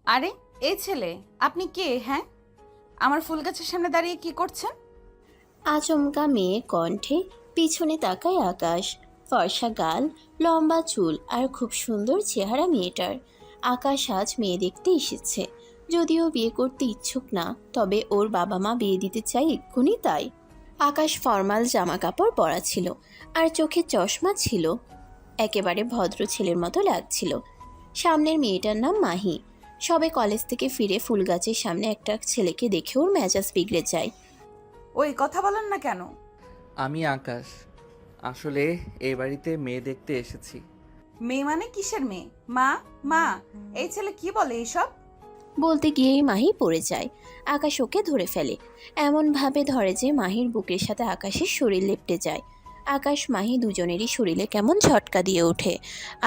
আরে এই ছেলে, আপনি কে? হ্যাঁ, আমার ফুল গাছের সামনে দাঁড়িয়ে কি করছেন? আচমকা মেয়ে কণ্ঠে পিছনে তাকায় আকাশ। ফর্সা গাল, লম্বা চুল আর খুব সুন্দর চেহারা মেয়েটার। আকাশ আজ মেয়ে দেখতে এসেছে। যদিও বিয়ে করতে ইচ্ছুক না, তবে ওর বাবা মা বিয়ে দিতে চায় এক্ষুনি তাই। আকাশ ফর্মাল জামা কাপড় পরা ছিল আর চোখে চশমা ছিল। একেবারে ভদ্র ছেলের মতো লাগছিল। সামনের মেয়েটার নাম মাহি। সবে কলেজ থেকে ফিরে ফুল গাছের সামনে একটা ছেলেকে দেখে ওর মেজাজ বিগড়ে যায়। ওই কথা বলেন না কেন? আমি আকাশ। আসলে এই বাড়িতে মেয়ে দেখতে এসেছি। মেয়ে মানে কিসের মেয়ে? মা, মা, এই ছেলে কি বলে এইসব? বলতে গিয়েই মাহি পড়ে যায়। আকাশ ওকে ধরে ফেলে, এমনভাবে ধরে যে মাহির বুকের সাথে আকাশের শরীর লেপ্টে যায়। আকাশ মাহি দুজনেরই শরীরে কেমন ঝটকা দিয়ে ওঠে।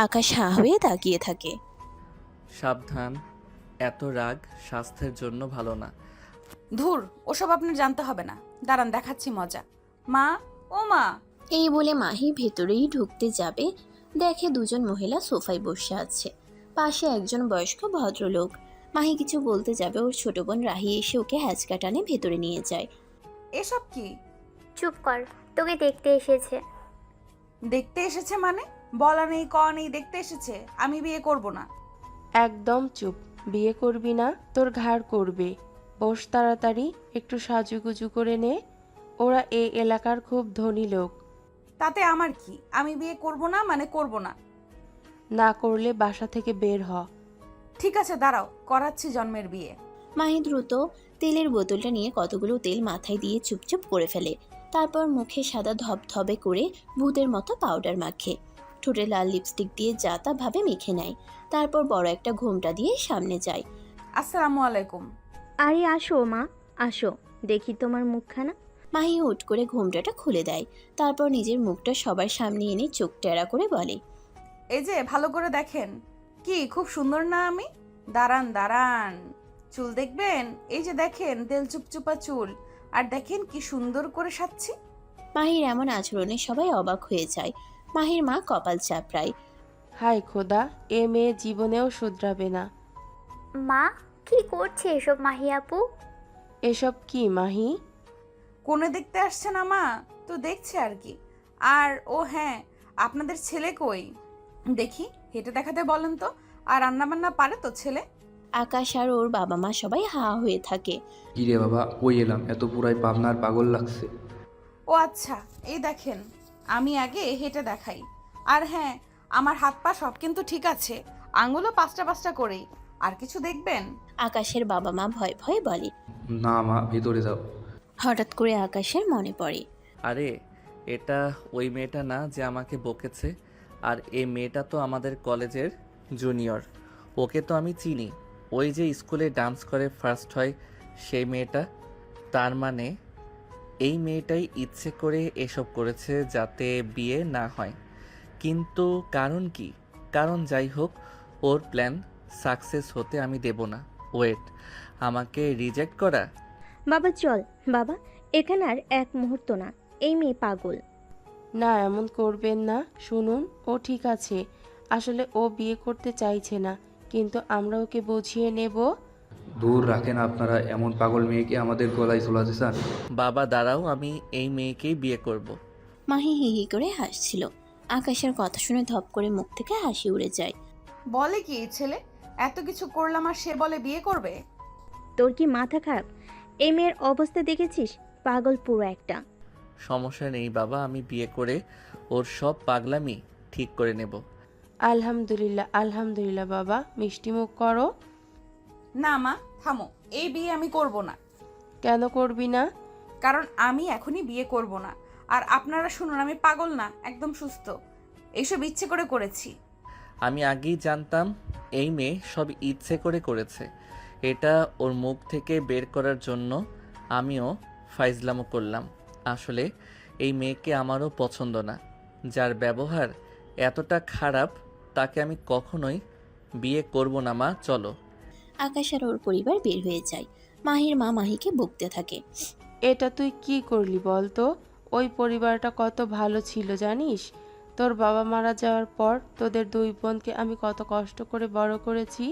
আকাশ হাঁ হয়ে তাকিয়ে থাকে। সাবধান, এত রাগ স্বাস্থ্যের জন্য ভালো না। ধুর, ওসব আপনার জানতে হবে না। দাঁড়ান, দেখাচ্ছি মজা। মা, ও মা। এই বলে মাহি ভেতরেই ঢুকতে যাবে, দেখে দুজন মহিলা সোফায় বসে আছে। পাশে একজন বয়স্ক ভদ্রলোক। মাহি কিছু বলতে যাবে, ওর ছোট বোন রাহি এসে ওকে হ্যাচকা টানে ভেতরে নিয়ে যায়। এসব কি? চুপ কর, তোকে দেখতে এসেছে। দেখতে এসেছে মানে? বলা নেই ক নেই, দেখতে এসেছে। আমি বিয়ে করব না। একদম চুপ। বিয়ে করবি না? তোর ঘাড় করবে। বস তাড়াতাড়ি, একটু সাজুগুজু করে নে। ওরা এই এলাকার খুব ধনী লোক। তাতে আমার কি? আমি বিয়ে করব না মানে করব না। না করলে বাসা থেকে বের হ। ঠিক আছে, দাঁড়াও, করাচ্ছি জন্মের বিয়ে। মাহি দ্রুত তেলের বোতলটা নিয়ে কতগুলো তেল মাথায় দিয়ে চুপচুপ করে ফেলে। তারপর মুখে সাদা ধবধবে করে ভূতের মতো পাউডার মাখে। ঠোঁটে লাল লিপস্টিক দিয়ে যা তা ভাবে মেখে নেয়। তারপর বড় একটা ঘোমটা দিয়ে সামনে যায়। আসসালামু আলাইকুম। আরে আসো মা, আসো, দেখি তোমার মুখখানা। মাহি হুট করে ঘোমটাটা খুলে দেয়। তারপর নিজের মুখটা সবার সামনে এনে চোখ টেরা করে বলে, এই যে ভালো করে দেখেন। কি খুব সুন্দর না আমি? দাঁড়ান দাঁড়ান, চুল দেখবেন? এই যে দেখেন, তেল চুপচুপা চুল। আর দেখেন কি সুন্দর করে সাজছি। মাহির এমন আচরণে সবাই অবাক হয়ে যায়। মাহির মা কপাল চাপড়ায়। হায় খোদা, এ মেয়ে জীবনেও শুধরাবে না। মা, কি করছে এসব মাহি আপু? এসব কি মাহি? কোণে দেখতে আসছে না মা? তো দেখছে আর কি। আর ও হ্যাঁ, আপনাদের ছেলে কই? দেখি, হেঁটে দেখাতে বলেন তো। আর রান্না বান্না পারে তো ছেলে? আকাশ আর ওর বাবা মা সবাই হাঁ হয়ে থাকে। কিরে বাবা, কই এলাম? এত পুরাই পাবনার পাগল লাগছে। ও আচ্ছা, এই দেখেন, আমি আগে হেঁটে দেখাই। আর হ্যাঁ, আমার হাত পা সব কিন্তু ঠিক আছে, আঙুলও পাঁচটা পাঁচটা করেই। আর কিছু দেখবেন? আকাশের বাবা মা ভয়ে ভয়ে বলে। না মা, ভিতরে যাও। হঠাৎ করে আকাশের মনে পড়ে, আরে, এটা ওই মেয়েটা না যে আমাকে বকেছে? আর এই মেয়েটা তো আমাদের কলেজের জুনিয়র। ওকে তো আমি চিনি। ওই যে স্কুলে ডান্স করে ফার্স্ট হয়, সেই মেয়েটা। তার মানে এই মেয়েটাই ইচ্ছে করে এসব করেছে যাতে বিয়ে না হয়। কিন্তু কারণ কি? কারণ যাই হোক, ওর প্ল্যান সাকসেস হতে আমি দেব না। ওয়েট, আমাকে রিজেক্ট করা? বাবা চল, বাবা, এখানে আর এক মুহূর্ত না। এই মেয়ে পাগল। না, এমন করবেন না। শুনুন, ও ঠিক আছে। আসলে ও বিয়ে করতে চাইছে না, কিন্তু আমরা ওকে বুঝিয়ে নেব। দূর রাখেন আপনারা, এমন পাগল মেয়েকে আমাদের গলায় ঝোলাতে চান? বাবা দাঁড়াও, আমি এই মেয়েকেই বিয়ে করব। মাহি হি হি করে হাসছিল। আকাশের কথা শুনে ধপ করে মুখ থেকে হাসি উড়ে যায়। বলে কি এই ছেলে? এত কিছু করলাম আর সে বলে বিয়ে করবে? তোর কি মাথা খারাপ? এই মেয়ের অবস্থা দেখেছিস? পাগল পুরো একটা। সমস্যা নেই বাবা, আমি বিয়ে করে ওর সব পাগলামি ঠিক করে নেব। আলহামদুলিল্লাহ, আলহামদুলিল্লাহ। বাবা মিষ্টি মুখ করো। না মা, থামো। এই বিয়ে আমি করব না। কেন করবি না? কারণ আমি এখনই বিয়ে করব না। আর আপনারা শুনুন, আমি পাগল না, একদম সুস্থ। এইসব ইচ্ছে করে করেছি। আমি আগেই জানতাম এই মেয়ে সব ইচ্ছে করে করেছে। এটা ওর মুখ থেকে বের করার জন্য আমিও ফাইজলামো করলাম। আসলে এই মেয়েকে আমারও পছন্দ না। যার ব্যবহার এতটা খারাপ, তাকে আমি কখনোই বিয়ে করব না। মা চলো। আকাশ আর ওর পরিবার বের হয়ে যায়। মাহির মা মাহিকে বকতে থাকে। এটা তুই কি করলি বল তো? ওই পরিবারটা কত ভালো ছিল জানিস? তোর বাবা মারা যাওয়ার পর তোদের দুই বোনকে আমি কত কষ্ট করে বড় করেছি।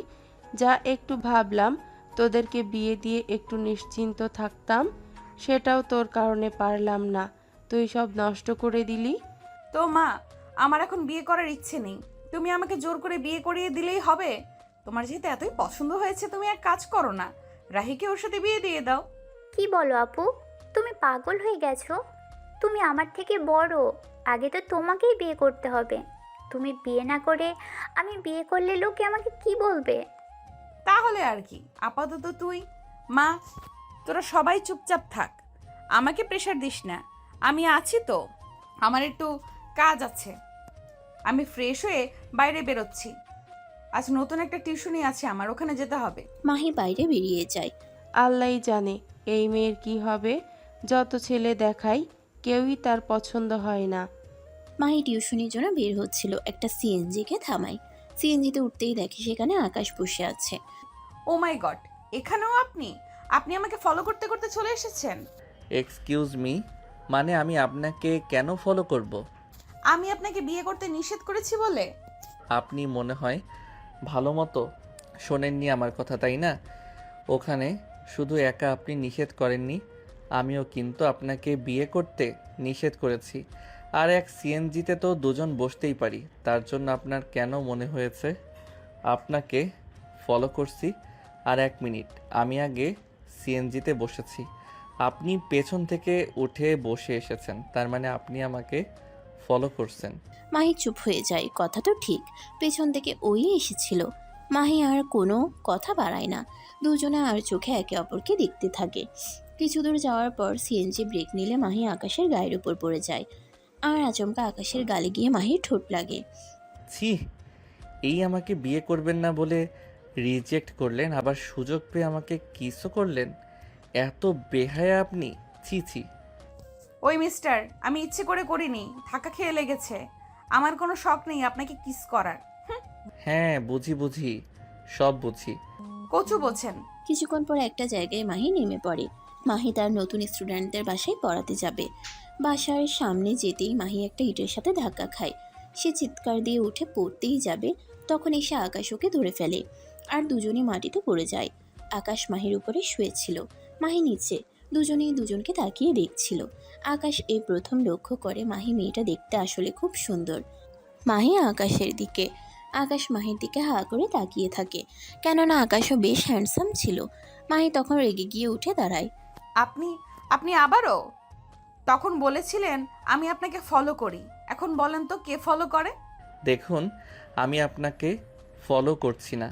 যা একটু ভাবলাম তোদেরকে বিয়ে দিয়ে একটু নিশ্চিন্ত থাকতাম, সেটাও তোর কারণে পারলাম না। তুই সব নষ্ট করে দিলি। তো মা, আমার এখন বিয়ে করার ইচ্ছে নেই। তুমি আমাকে জোর করে বিয়ে করিয়ে দিলেই হবে? তোমার যেহেতু এতই পছন্দ হয়েছে, তুমি এক কাজ করো না, রাহিকে ওর সাথে বিয়ে দিয়ে দাও। কি বলো আপু, তুমি পাগল হয়ে গেছো? তুমি আমার থেকে বড়, আগে তো তোমাকেই বিয়ে করতে হবে। তুমি বিয়ে না করে আমি বিয়ে করলে লোকে আমাকে কি বলবে? তাহলে আর কি, আপাতত তুই মা, তোরা সবাই চুপচাপ থাক, আমাকে প্রেশার দিস না। আমি আছি তো, আমার একটু কাজ আছে, আমি ফ্রেশ হয়ে বাইরে বেরোচ্ছি। আজ নতুন একটা টিউশনি আছে আমার, ওখানে যেতে হবে। মাহি বাইরে বেরিয়ে যায়। আল্লাহই জানে এই মেয়ের কি হবে। যত ছেলে দেখাই কেউই তার পছন্দ হয় না। মাহি টিউশনির জন্য বের হচ্ছিল, একটা সিএনজিকে থামায়। সিএনজিতে উঠতেই দেখে সেখানে আকাশ বসে আছে। ও মাই গড, এখানেও আপনি? আপনি আমাকে ফলো করতে করতে চলে এসেছেন? এক্সকিউজ মি, মানে আমি আপনাকে কেন ফলো করব? আমি আপনাকে বিয়ে করতে নিষেধ করেছি বলে? আপনি মনে হয় ভালো মতো শোনেননি আমার কথা, তাই না? ওখানে শুধু একা আপনি নিষেধ করেননি, আমিও কিন্তু আপনাকে বিয়ে করতে নিষেধ করেছি। আর এক সিএনজিতে তো দুজন বসতেই পারি, তার জন্য আপনার কেন মনে হয়েছে আপনাকে ফলো করছি? আর এক মিনিট, আমি আগে সিএনজিতে বসেছি, আপনি পেছন থেকে উঠে বসে এসেছেন, তার মানে আপনি আমাকে ফলো করছেন। মাহি চুপ হয়ে যায়। কথা তো ঠিক, পেছন থেকে ওই এসেছিল। মাহি আর কোনো কথা বাড়ায় না, দুজনে আর চোখে একে অপরকে দেখতে থাকে। কিছু দূর যাওয়ার পর সিএনজি ব্রেক নিলে মাহি আকাশের গায়ের উপর পড়ে যায়, আর আচমকা আকাশের গালে গিয়ে মাহির ঠোঁট লাগে। ছি, এই আমাকে বিয়ে করবেন না বলে রিজেক্ট করলেন, আবার সুযোগ পেয়ে আমাকে কিসও করলেন। এত বেহায়া আপনি, ছি ছি। ওই মিস্টার, আমি ইচ্ছে করে করিনি, ধাক্কা খেয়ে লেগেছে। আমার কোনো শখ নেই আপনাকে কিস করার। হ্যাঁ বুঝি বুঝি, সব বুঝি। কচু বোঝেন। কিছুক্ষণ পর একটা জায়গায় মাহি নেমে পড়ে। মাহি তার নতুন স্টুডেন্টদের বাসায় পড়াতে যাবে। বাসার সামনে যেতেই মাহি একটা ইটের সাথে ধাক্কা খায়। সে চিৎকার দিয়ে উঠে পড়তেই যাবে, তখন এসে আকাশ ওকে ধরে ফেলে, আর দুজনেই মাটিতে পড়ে যায়। আকাশ মাহির উপরে শুয়েছিল, মাহি নিচে। দুজনেই দুজনকে তাকিয়ে দেখছিল। আকাশ এই প্রথম লক্ষ্য করে মাহি মেয়েটা দেখতে আসলে খুব সুন্দর। মাহি আকাশের দিকে, আকাশ মাহির দিকে হা করে তাকিয়ে থাকে, কেননা আকাশও বেশ হ্যান্ডসাম ছিল। মাহি তখন রেগে গিয়ে উঠে দাঁড়ায়। আপনি আপনি আবারও? তখন বলেছিলেন আমি আপনাকে ফলো করি, এখন বলেন তো কে ফলো করে? দেখুন, আমি আপনাকে ফলো করছি না,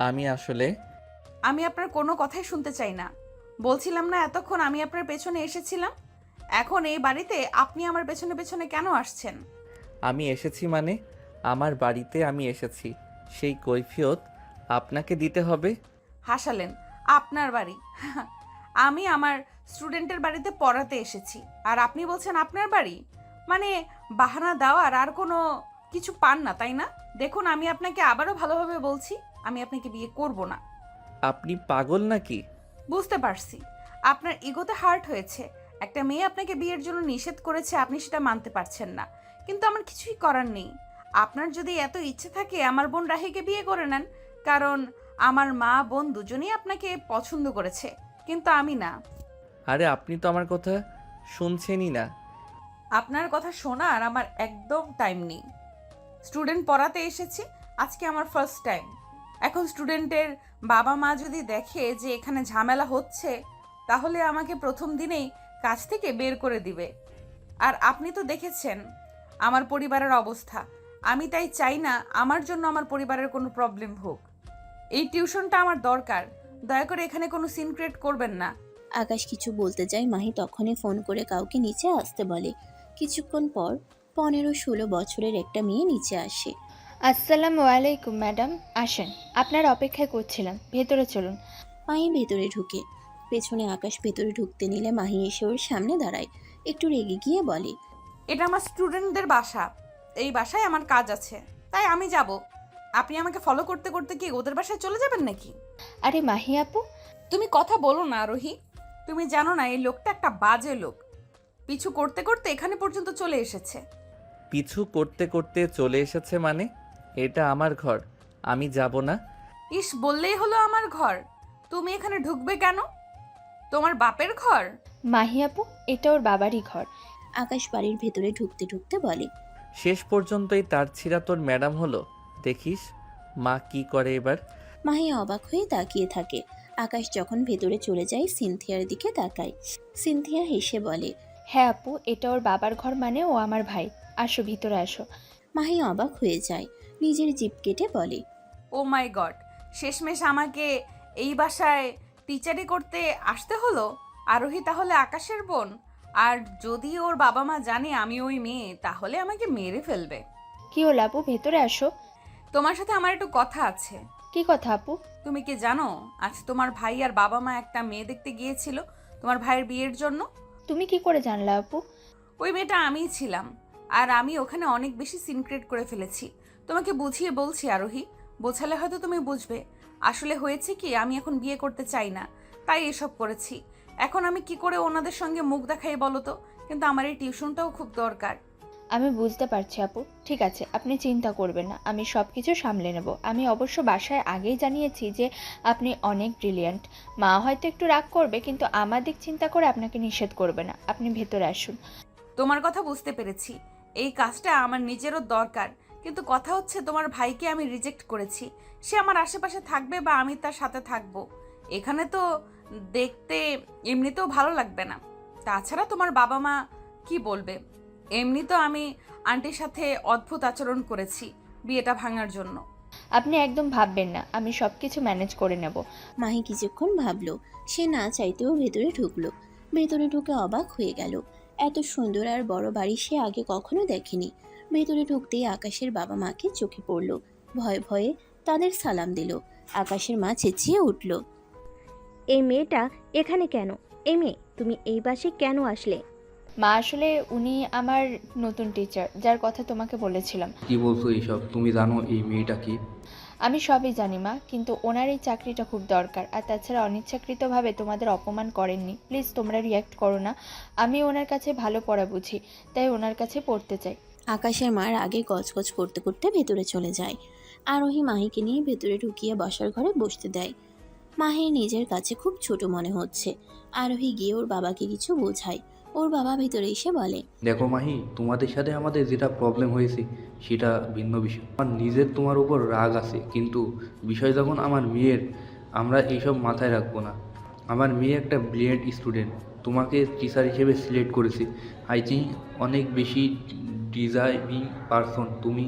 আমি আসলে আমি আপনার কোনো কথাই শুনতে চাই না। বলছিলাম না এতক্ষণ আমি আপনার পেছনে এসেছিলাম? এখন এই বাড়িতে আপনি আমার পেছনে পেছনে কেন আসছেন? আমি এসেছি মানে আমার বাড়িতে আমি এসেছি, সেই কৈফিয়ত আপনাকে দিতে হবে। হাসালেন, আপনার বাড়ি? আমি আমার স্টুডেন্টের বাড়িতে পড়াতে এসেছি, আর আপনি বলছেন আপনার বাড়ি? মানে বাহানা দেওয়ার আর কোনো কিছু পান না, তাই না? দেখুন, আমি আপনাকে আবারও ভালোভাবে বলছি, আমি আপনাকে বিয়ে করব না। আপনি পাগল নাকি? বুঝতে পারছি, আপনার ইগোতে হার্ট হয়েছে। একটা মেয়ে আপনাকে বিয়ের জন্য নিষেধ করেছে, আপনি সেটা মানতে পারছেন না, কিন্তু আমার কিছুই করার নেই। আপনার যদি এত ইচ্ছে থাকে আমার বোন রাহিকে বিয়ে করে নেন, কারণ আমার মা বোন দুজনেই আপনাকে পছন্দ করেছে, কিন্তু আমি না। আরে আপনি তো আমার কথা শুনছেনই না। আপনার কথা শোনার আমার একদম টাইম নেই। স্টুডেন্ট পড়াতে এসেছি, আজকে আমার ফার্স্ট টাইম। এখন স্টুডেন্টের বাবা মা যদি দেখে যে এখানে ঝামেলা হচ্ছে, তাহলে আমাকে প্রথম দিনেই কাজ থেকে বের করে দিবে। আর আপনি তো দেখেছেন আমার পরিবারের অবস্থা, আমি তাই চাই না আমার জন্য আমার পরিবারের কোনো প্রবলেম হোক। এই টিউশনটা আমার দরকার, দয়া করে এখানে কোনো সিন ক্রিয়েট করবেন না। আকাশ কিছু বলতে যায়, মাহি তখনই ফোন করে কাউকে নিচে আসতে বলে। কিছুক্ষণ পর 15-16 বছরের একটা মেয়ে নিচে আসে। আসসালামু আলাইকুম ম্যাডাম, আসেন, আপনার অপেক্ষায় করছিলাম, ভেতরে চলুন। মাহি ভেতরে ঢুকে, পেছনে আকাশ ভেতরে ঢুকতে নিলে মাহি এসে ওর সামনে দাঁড়ায়। একটু রেগে গিয়ে বলে, এটা আমার স্টুডেন্টদের বাসা, এই বাসায় আমার কাজ আছে, তাই আমি যাব। আপনি আমাকে ফলো করতে করতে কি ওদের বাসায় চলে যাবেন নাকি? আরে মাহি আপু, তুমি কথা বলো না রোহি, তুমি জানো না এই লোকটা একটা বাজে লোক, পিছু করতে করতে এখানে পর্যন্ত চলে এসেছে। পিছু করতে করতে চলে এসেছে মানে? এটা আমার ঘর, আমি যাব না। ইস, বললেই হলো আমার ঘর। তুমি এখানে ঢুকবে কেন? তোমার বাপের ঘর? মাহি আপু, এটা ওর বাবারই ঘর। আকাশ বাড়ির ভেতরে ঢুকতে ঢুকতে বলে। শেষ পর্যন্তই তার ছিঁড়া তোর ম্যাডাম হলো। দেখিস মা কি করে এবার। মাহি অবাক হয়ে তাকিয়ে থাকে। আকাশ যখন ভেতরে চলে যায় সিনথিয়ার দিকে তাকায়। সিনথিয়া হেসে বলে। হ্যাঁ আপু, এটা ওর বাবার ঘর মানে ও আমার ভাই। আসো ভিতরে আসো। মাহি অবাক হয়ে যায়, নিজের জিভ কেটে বলে। ও মাই গড, শেষমেশ আমাকে এই বাসায় টিচারি করতে আসতে হলো। আরোহী তাহলে আকাশের বোন? আর যদি ওর বাবা মা জানে আমি ওই মেয়ে, তাহলে আমাকে মেরে ফেলবে। কি হলো আপু, ভেতরে আসো। তোমার সাথে আমার একটু কথা আছে। কি কথা আপু? তুমি কি জানো আজ তোমার ভাই আর বাবা মা একটা মেয়ে দেখতে গিয়েছিল তোমার ভাইয়ের বিয়ের জন্য? তুমি কি করে জানলা আপু? ওই মেয়েটা আমিই ছিলাম, আর আমি ওখানে অনেক বেশি সিনক্রেট করে ফেলেছি। তোমাকে বুঝিয়ে বলছি আরোহী, বোঝালে হয়তো তুমি বুঝবে। আসলে হয়েছে কি, আমি এখন বিয়ে করতে চাই না, তাই এসব করেছি। এখন আমি কি করে ওনাদের সঙ্গে মুখ দেখাই বলো তো? কিন্তু আমার এই টিউশনটাও খুব দরকার। আমি বুঝতে পারছি আপু, ঠিক আছে, আপনি চিন্তা করবেন না, আমি সব কিছু সামলে নেব। আমি অবশ্য বাসায় আগেই জানিয়েছি যে আপনি অনেক ব্রিলিয়ান্ট। মা হয়তো একটু রাগ করবে, কিন্তু আমার দিক চিন্তা করে আপনাকে নিষেধ করবে না। আপনি ভেতরে আসুন। তোমার কথা বুঝতে পেরেছি, এই কাজটা আমার নিজেরও দরকার, কিন্তু কথা হচ্ছে তোমার ভাইকে আমি রিজেক্ট করেছি। সে আমার আশেপাশে থাকবে বা আমি তার সাথে থাকবো, এখানে তো দেখতে এমনিতেও ভালো লাগবে না। তাছাড়া তোমার বাবা মা কি বলবে? এমনি তো আমি আন্টির সাথে অদ্ভুত আচরণ করেছি বিয়েটা ভাঙার জন্য। আপনি একদম ভাববেন না, আমি সব কিছু ম্যানেজ করে নেব। মাহি কিছুক্ষণ ভাবলো, সে না চাইতেও ভেতরে ঢুকলো। ভেতরে ঢুকে অবাক হয়ে গেল। এত সুন্দর আর বড় বাড়ি সে আগে কখনো দেখেনি। ভেতরে ঢুকতেই আকাশের বাবা মাকে চোখে পড়ল। ভয়ে ভয়ে তাদের সালাম দিল। আকাশের মা চেঁচিয়ে উঠল। এই মেয়েটা এখানে কেন? এই মেয়ে, তুমি এই বাসে কেন আসলে? মা, আসলে উনি আমার নতুন টিচার, যার কথা তোমাকে বলেছিলাম। কি বলছো এইসব? তুমি জানো এই মেয়েটা কি? আমি সবই জানি মা, কিন্তু ওনার এই চাকরিটা খুব দরকার। আর তাছাড়া অনিচ্ছাকৃতভাবে তোমাদের অপমান করেননি, প্লিজ তোমরা রিয়্যাক্ট করো না। আমি ওনার কাছে ভালো পড়া বুঝি, তাই ওনার কাছে পড়তে চাই। আকাশের মার আগে গজগজ করতে করতে ভেতরে চলে যায়। আরোহী মাহিকে নিয়ে ভেতরে ঢুকিয়ে বসার ঘরে বসতে দেয়। মাহির নিজের কাছে খুব ছোট মনে হচ্ছে। আরোহী গিয়ে ওর বাবাকে কিছু বোঝায়। ওর বাবা ভেতরে এসে বলে। দেখো মাহি, তোমাদের সাথে আমাদের যেটা প্রবলেম হয়েছে সেটা ভিন্ন বিষয়। আমার নিজের তোমার উপর রাগ আছে, কিন্তু বিষয় যখন আমার মেয়ের, আমরা এইসব মাথায় রাখবো না। আমার মেয়ে একটা ব্রিলিয়েন্ট স্টুডেন্ট, তোমাকে টিচার হিসেবে সিলেক্ট করেছে। আই থিঙ্ক অনেক বেশি ডিজার্ভিং পারসন তুমি।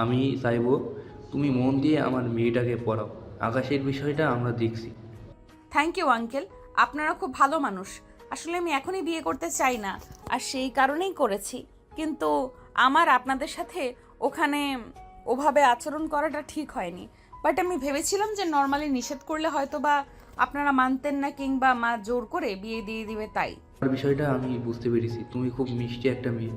আমি চাইবো তুমি মন দিয়ে আমার মেয়েটাকে পড়াও। আকাশের বিষয়টা আমরা দেখছি। থ্যাংক ইউ আঙ্কেল, আপনারা খুব ভালো মানুষ। আসলে আমি এখনই বিয়ে করতে চাই না, আর সেই কারণেই করেছি। কিন্তু আমার আপনাদের সাথে ওখানে ওভাবে আচরণ করাটা ঠিক হয়নি। বাট আমি ভেবেছিলাম যে নর্মালি নিষেধ করলে হয়তো বা আপনারা মানতেন না, কিংবা মা জোর করে বিয়ে দিয়ে দিবে, তাই। তোমার বিষয়টা আমি বুঝতে পেরেছি। তুমি খুব মিষ্টি একটা মেয়ে,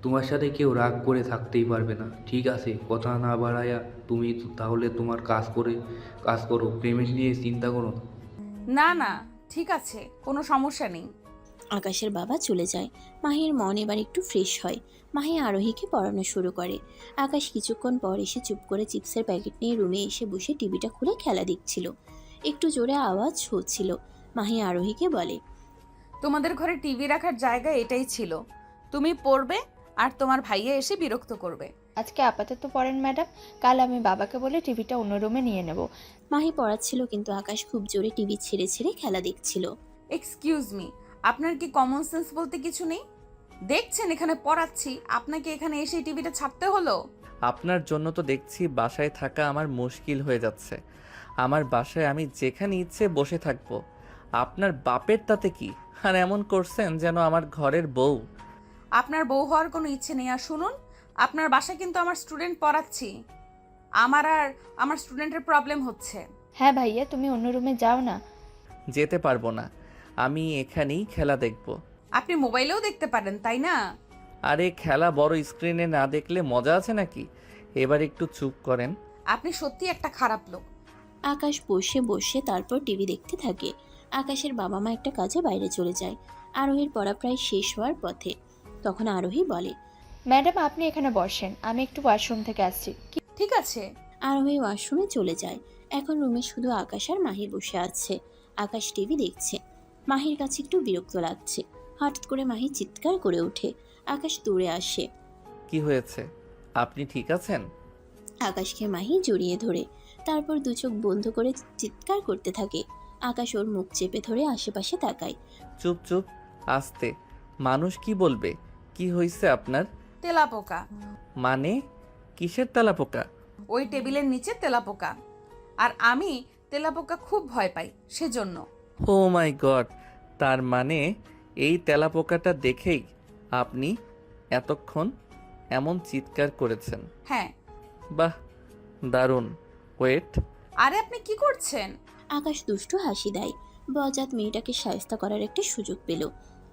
তোমার সাথে কেউ রাগ করে থাকতেই পারবে না। ঠিক আছে, কথা না বাড়ায়া তুমি তাহলে তোমার কাজ করো, পেমেন্ট নিয়ে চিন্তা করো না। না না, ঠিক আছে, কোনো সমস্যা নেই। আকাশের বাবা চলে যায়। মাহির মন এবার একটু ফ্রেশ হয়। মাহি আরোহীকে পড়ানো শুরু করে। আকাশ কিছুক্ষণ পর এসে চুপ করে চিপসের প্যাকেট নিয়ে রুমে এসে বসে টিভিটা খুলে খেলা দেখছিল। একটু জোরে আওয়াজ হচ্ছিল। মাহি আরোহীকে বলে। তোমাদের ঘরে টিভি রাখার জায়গা এটাই ছিল, তুমি পড়বে আর তোমার ভাইয়া এসে বিরক্ত করবে। আজকে আপাতত পড়েন ম্যাডাম, কাল আমি বাবাকে বলে টিভিটা অন্য রুমে নিয়ে নেব। মাহি পড়াচ্ছিল, কিন্তু আকাশ খুব জোরে টিভি ছেড়ে ছেড়ে খেলা দেখছিল। এক্সকিউজ মি, আপনার কি কমন সেন্স বলতে কিছু নেই? দেখছেন এখানে পড়াচ্ছি, আপনাকে এখানে এসে টিভিটা ছাড়তে হলো? আপনার জন্য তো দেখছি বাসায় থাকা আমার মুশকিল হয়ে যাচ্ছে। আমার বাসায় আমি যেখানে ইচ্ছে বসে থাকবো, আপনার বাপের তাতে কি? আর এমন করছেন যেন আমার ঘরের বউ। আপনার বউ হওয়ার কোনো ইচ্ছে নেই। আর শুনুন, আপনার বাসায় কিন্তু আমার স্টুডেন্ট পড়াচ্ছি, আমার স্টুডেন্টের প্রবলেম হচ্ছে। হ্যাঁ ভাইয়া, তুমি অন্য রুমে যাও না। যেতে পারবো না, আমি এখানেই খেলা দেখব। আপনি মোবাইলেও দেখতে পারেন, তাই না? আরে খেলা বড় স্ক্রিনে না দেখলে মজা আছে নাকি? এবার একটু চুপ করেন। আপনি সত্যি একটা খারাপ লোক। আকাশ বসে বসে তারপর টিভি দেখতে থাকে। আকাশের বাবা মা একটা কাজে বাইরে চলে যায়। আরোহীর পড়া প্রায় শেষ হওয়ার পথে। তখন আরোহী বলে। ম্যাডাম, আপনি এখানে বসেন, আমি একটু ওয়াশরুম থেকে আসছি। ঠিক আছে। আরোহী ওয়াশরুমে চলে যায়। এখন রুমে শুধু আকাশ আর মাহি বসে আছে। আকাশ টিভি দেখছে। মাহির কাছে একটু বিরক্ত লাগছে। হঠাৎ করে মাহি চিৎকার করে ওঠে। আকাশ দৌড়ে আসে। কি হয়েছে? আপনি ঠিক আছেন? আকাশকে মাহি জড়িয়ে ধরে, তারপর দু চোখ বন্ধ করে চিৎকার করতে থাকে। আকাশ ওর মুখ চেপে ধরে আশেপাশে তাকায়। চুপ চুপ, আস্তে। মানুষ কি বলবে? কি হয়েছে আপনার? তেলাপোকা। মানে কিসের তেলাপোকা? ওই টেবিলের নিচে তেলাপোকা। আর আমি তেলাপোকা খুব ভয় পাই, সেজন্য। ও মাই গড! তার মানে এই তেলাপোকাটা দেখেই আপনি এতক্ষণ এমন চিৎকার করেছেন? হ্যাঁ। বাহ, দারুণ। ওয়েট। আরে আপনি কি করছেন? আকাশ দুষ্টু হাসি দেয়। বজাত মেয়েটাকে শায়েস্তা করার একটা সুযোগ পেল।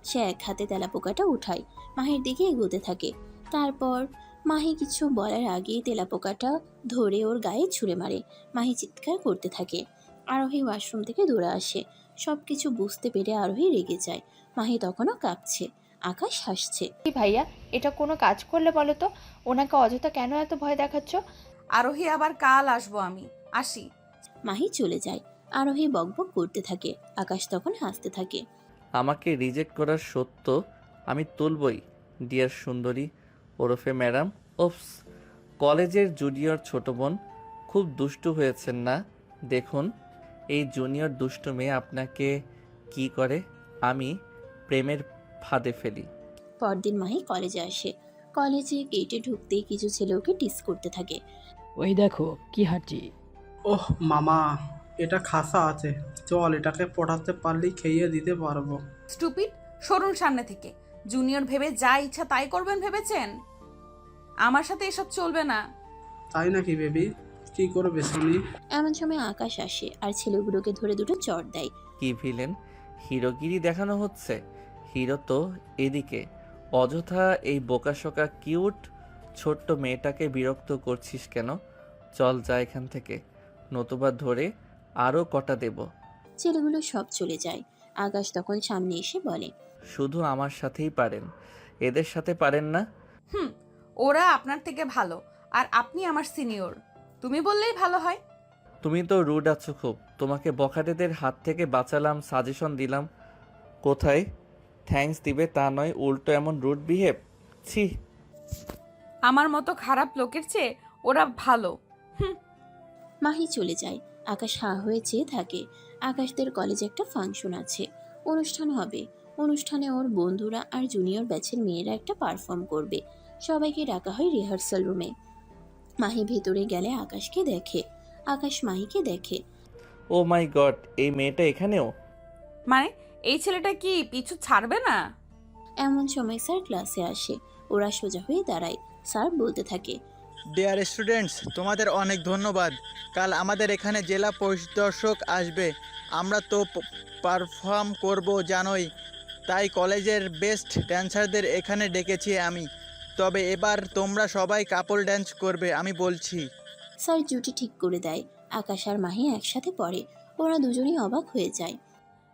সে এক হাতে তেলাপোকাটা উঠায়, মাহির দিকে এগোতে থাকে। তারপর মাহি কিছু বলার আগেই তেলাপোকাটা ধরে ওর গায়ে ছুঁড়ে মারে। মাহি চিৎকার করতে থাকে। আরোহী ওয়াশরুম থেকে দৌড়ে আসে। সবকিছু বুঝতে পেরে আরোহী রেগে যায়। মাহি তখনও কাঁপছে। আকাশ হাসছে। কি ভাইয়া, এটা কোনো কাজ করলে বলো তো? ওনাকে অযথা কেন এত ভয় দেখাচ্ছ? আরোহী, আবার কাল আসবো আমি। আসি। মাহি চলে যায়। আরোহী বকবক করতে থাকে। আকাশ তখন হাসতে থাকে। আমাকে রিজেক্ট করার সত্য আমি তুলবই, ডিয়ার সুন্দরী ওরফে ম্যাডাম। ওপস, কলেজের জুনিয়র ছোট বোন, খুব দুষ্টু হয়েছেন না? দেখুন এই জুনিয়র দুষ্টু মেয়ে আপনাকে কি করে, আমি প্রেমের ফাঁদে ফেলি। পরদিন মাহি কলেজে আসে। কলেজে গেটে ঢুকতেই কিছু ছেলে ওকে টিস করতে থাকে। ওই দেখো কি হাঁটি। ওহ মামা, এটা খাসা আছে, চল এটাকে পটাতে পারলেই খেয়ে দিতে পারবো। স্টুপিড, সরুন সামনে থেকে। জুনিয়র ভেবে যা ইচ্ছা তাই করবেন ভেবেছেন? আমার সাথে এসব চলবে না। তাই নাকি বেবি? কি করবে শুনি? এমন সময় আকাশ আসে আর ছেলেগুলোকে ধরে দুটো চড় দেয়। কি ভিলেন, হিরোগিরি দেখানো হচ্ছে? হিরো তো এদিকে। অযথা এই বোকাশোকা কিউট ছোট্ট মেয়েটাকে বিরক্ত করছিস কেন? চল যা এখান থেকে, নতুবা ধরে আরও কটা দেব। ছেলেগুলো সব চলে যায়। আকাশ তখন সামনে এসে বলে, শুধু আমার সাথেই পারেন, এদের সাথে পারেন না? ওরা আপনার থেকে ভালো, আর আপনি আমার সিনিয়র। তুমি বললেই ভালো হয়। তুমি তো রুড আছো খুব। তোমাকে বখাটেদের হাত থেকে বাঁচালাম, সাজেশন দিলাম। কোথায় থ্যাঙ্কস দিবে তা নয়, উল্টো এমন রুড বিহেভ। ছি। আমার মতো খারাপ লোকের চেয়ে ওরা ভালো। মাহি চলে যায়। আকাশ হা হয়ে চেয়ে থাকে। আকাশদের কলেজে একটা ফাংশন আছে, অনুষ্ঠান হবে। অনুষ্ঠানে ওর বন্ধুরা আর জুনিয়র ব্যাচের মেয়েরা একটা পারফর্ম করবে। সবাইকে ডাকা হয় রিহার্সাল রুমে। মাহি ভেতরে গেলে আকাশকে দেখে। আকাশ মাহিকে দেখে। ও মাই গড, এই মেয়েটা এখানেও? মানে এই ছেলেটা কি পিছু ছাড়বে না? এমন সময় স্যার ক্লাসে আসে। ওরা সোজা হয়ে দাঁড়ায়। স্যার বলতে থাকে, ডিয়ার স্টুডেন্টস, তোমাদের অনেক ধন্যবাদ। কাল আমাদের এখানে জেলা পরিদর্শক আসবে। আমরা তো পারফর্ম করব জানোই, তাই কলেজের বেস্ট ড্যান্সারদের এখানে ডেকেছি আমি। তবে এবার তোমরা সবাই কাপল ড্যান্স করবে, আমি বলছি। স্যার জুটি ঠিক করে দেয়। আকাশ আর মাহি একসাথে পড়ে। ওরা দুজনেই অবাক হয়ে যায়।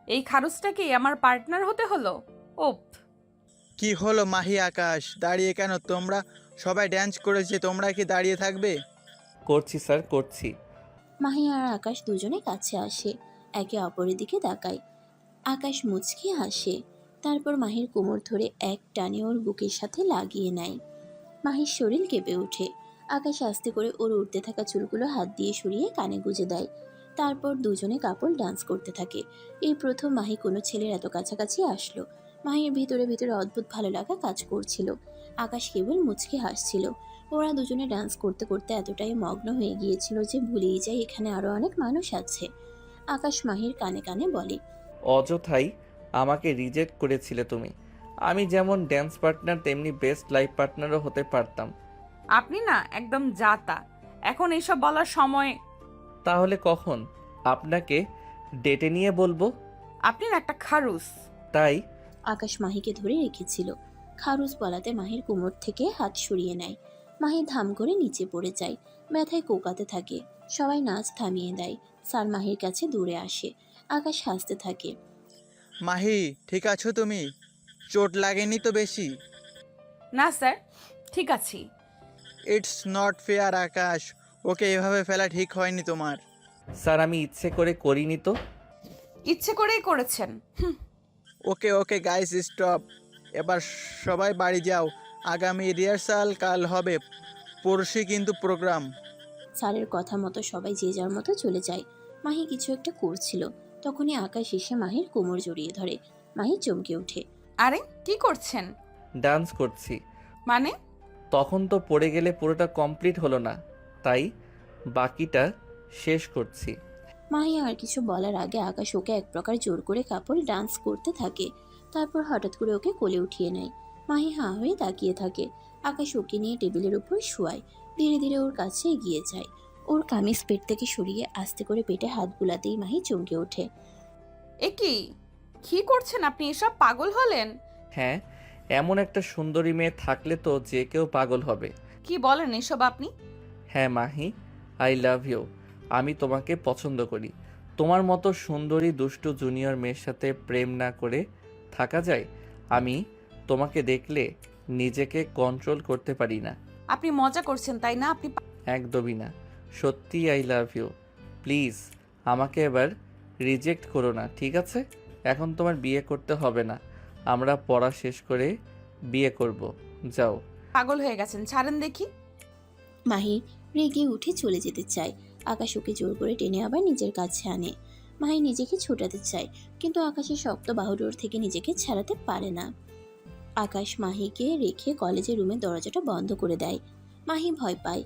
এই খারুসটাকে আমার পার্টনার হতে হলো? ওপ। কি হলো মাহি, আকাশ, দাঁড়িয়ে কেন? তোমরা সবাই ড্যান্স করেছে, তোমরা কি দাঁড়িয়ে থাকবে? করছি স্যার, করছি। মাহি আর আকাশ দুজনে কাছে আসে। একে অপরের দিকে তাকায়। আকাশ মুচকি হাসে। তারপর মাহির কোমর ধরে এক টানে ওর বুকের সাথে লাগিয়ে নেয়। মাহির শরীর কেঁপে ওঠে। আকাশ আস্তে করে ওর উঠতে থাকা চুলগুলো হাত দিয়ে সরিয়ে কানে গুজে দেয়। তারপর দুজনে কাপল ডান্স করতে থাকে। এই প্রথম মাহি কোনো ছেলের এত কাছাকাছি আসলো। মাহির ভিতরে ভিতরে অদ্ভুত ভালো লাগা কাজ করছিল। আকাশ কেবল মুচকি হাসছিল। ওরা দুজনে ডান্স করতে করতে এতটাই মগ্ন হয়ে গিয়েছিল যে ভুলেই যায় এখানে আরো অনেক মানুষ আছে। আকাশ মাহির কানে কানে বলে, অযথাই আমাকে রিজেক্ট করেছিলে তুমি। আমি যেমন ড্যান্স পার্টনার তেমনি বেস্ট লাইফ পার্টনারও হতে পারতাম। আপনি না একদম জাতা। এখন এসব বলার সময়। তাহলে কখন আপনাকে ডেটে নিয়ে বলবো? আপনি না একটা খারুস। তাই আকাশ মাহিকে ধরে রেখেছিল। খারুস বলাতে মাহির কোমর থেকে হাত সরিয়ে নেয়। মাহি ধাম করে নিচে পড়ে যায়। ব্যথায় কোকাতে থাকে। সবাই নাচ থামিয়ে দেয়। স্যার মাহির কাছে দূরে আসে। আকাশ হাসতে থাকে। মাহি, ঠিক আছো তুমি? চোট লাগেনি তো বেশি? না স্যার, ঠিক আছি। ইটস নট ফেয়ার আকাশ, ওকে এভাবে ফেলা ঠিক হয়নি তোমার। স্যার আমি ইচ্ছে করে করিনি তো। ইচ্ছে করেই করেছেন। ওকে ওকে গাইস স্টপ, এবার সবাই বাড়ি যাও। আগামী রিহার্সাল কাল হবে, পরশু কিন্তু প্রোগ্রাম। স্যারের কথা মতো সবাই যে যার মতো চলে যায়। মাহি কিছু একটা করছিল, তখনই আকাশ এসে মাহির কোমর জড়িয়ে ধরে। মাহি চমকে ওঠে। আরে কি করছেন? ডান্স করছি। মানে? তখন তো পড়ে গেলে পুরোটা কমপ্লিট হলো না, তাই বাকিটা শেষ করছি। মাহি আর কিছু বলার আগে আকাশ ওকে এক প্রকার জোর করে কাপড় ডান্স করতে থাকে। তারপর হঠাৎ করে ওকে কোলে উঠিয়ে নেয়। মাহি হাঁ হয়ে তাকিয়ে থাকে। আকাশ ওকে নিয়ে টেবিলের উপর শোয়ায়। ধীরে ধীরে ওর কাছে এগিয়ে যায়। ওর কামিজ পেট থেকে সরিয়ে আস্তে করে পেটে হাত বুলাতেই মাহি চমকে ওঠে। এ কি করছেন আপনি? এসব পাগল হলেন? হ্যাঁ, এমন একটা সুন্দরী মেয়ে থাকলে তো যে কেউ পাগল হবে। কি বলেন এসব আপনি? হ্যাঁ মাহি, আই লাভ ইউ। আমি তোমাকে পছন্দ করি। তোমার মতো সুন্দরী দুষ্টু জুনিয়র মেয়ের সাথে প্রেম না করে থাকা যায়? আমি তোমাকে দেখলে নিজেকে কন্ট্রোল করতে পারি না। আপনি মজা করছেন তাই না? আপনি একদমই না, সত্যি আই লাভ ইউ। প্লিজ আমাকে এবার রিজেক্ট করো না, ঠিক আছে? এখন তোমার বিয়ে করতে হবে না, আমরা পড়া শেষ করে বিয়ে করব। যাও। পাগল হয়ে গেছেন, ছাড়েন দেখি। মাহি রেগে উঠে চলে যেতে চায়। আকাশ ওকে জোর করে টেনে আবার নিজের কাছে আনে। মাহি নিজেকে ছোটাতে চায়, কিন্তু আকাশের শক্ত বাহুডোর থেকে নিজেকে ছাড়াতে পারে না। আকাশ মাহিকে রেখে কলেজের রুমের দরজাটা বন্ধ করে দেয়। মাহি ভয় পায়।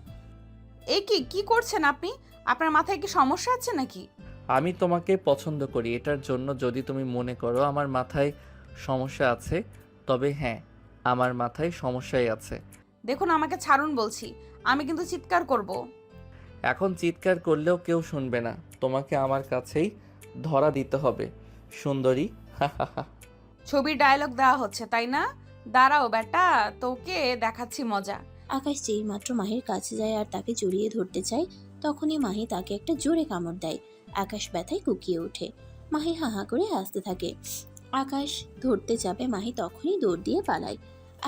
এ কি করছেন আপনি? আপনার মাথায় কি সমস্যা আছে নাকি? আমি তোমাকে পছন্দ করি, এটার জন্য যদি তুমি মনে করো আমার মাথায় সমস্যা আছে, তবে হ্যাঁ, আমার মাথায় সমস্যাই আছে। দেখুন আমাকে ছাড়ুন বলছি, আমি কিন্তু চিৎকার করব। এখন চিৎকার করলেও কেউ শুনবে না, তোমাকে আমার কাছেই ধরা দিতে হবে সুন্দরী। ছবির ডায়লগ দেওয়া হচ্ছে তাই না? দাঁড়াও বেটা, তোকে দেখাচ্ছি মজা। আকাশ যেই মাত্র মাহির কাছে যায় আর তাকে জড়িয়ে ধরতে চায়, তখনই মাহি তাকে একটা জোরে কামড় দেয়। আকাশ ব্যথায় কুকিয়ে ওঠে। মাহি হাহা করে হাসতে থাকে। আকাশ ধরতে যাবে, মাহি তখনই দৌড় দিয়ে পালায়।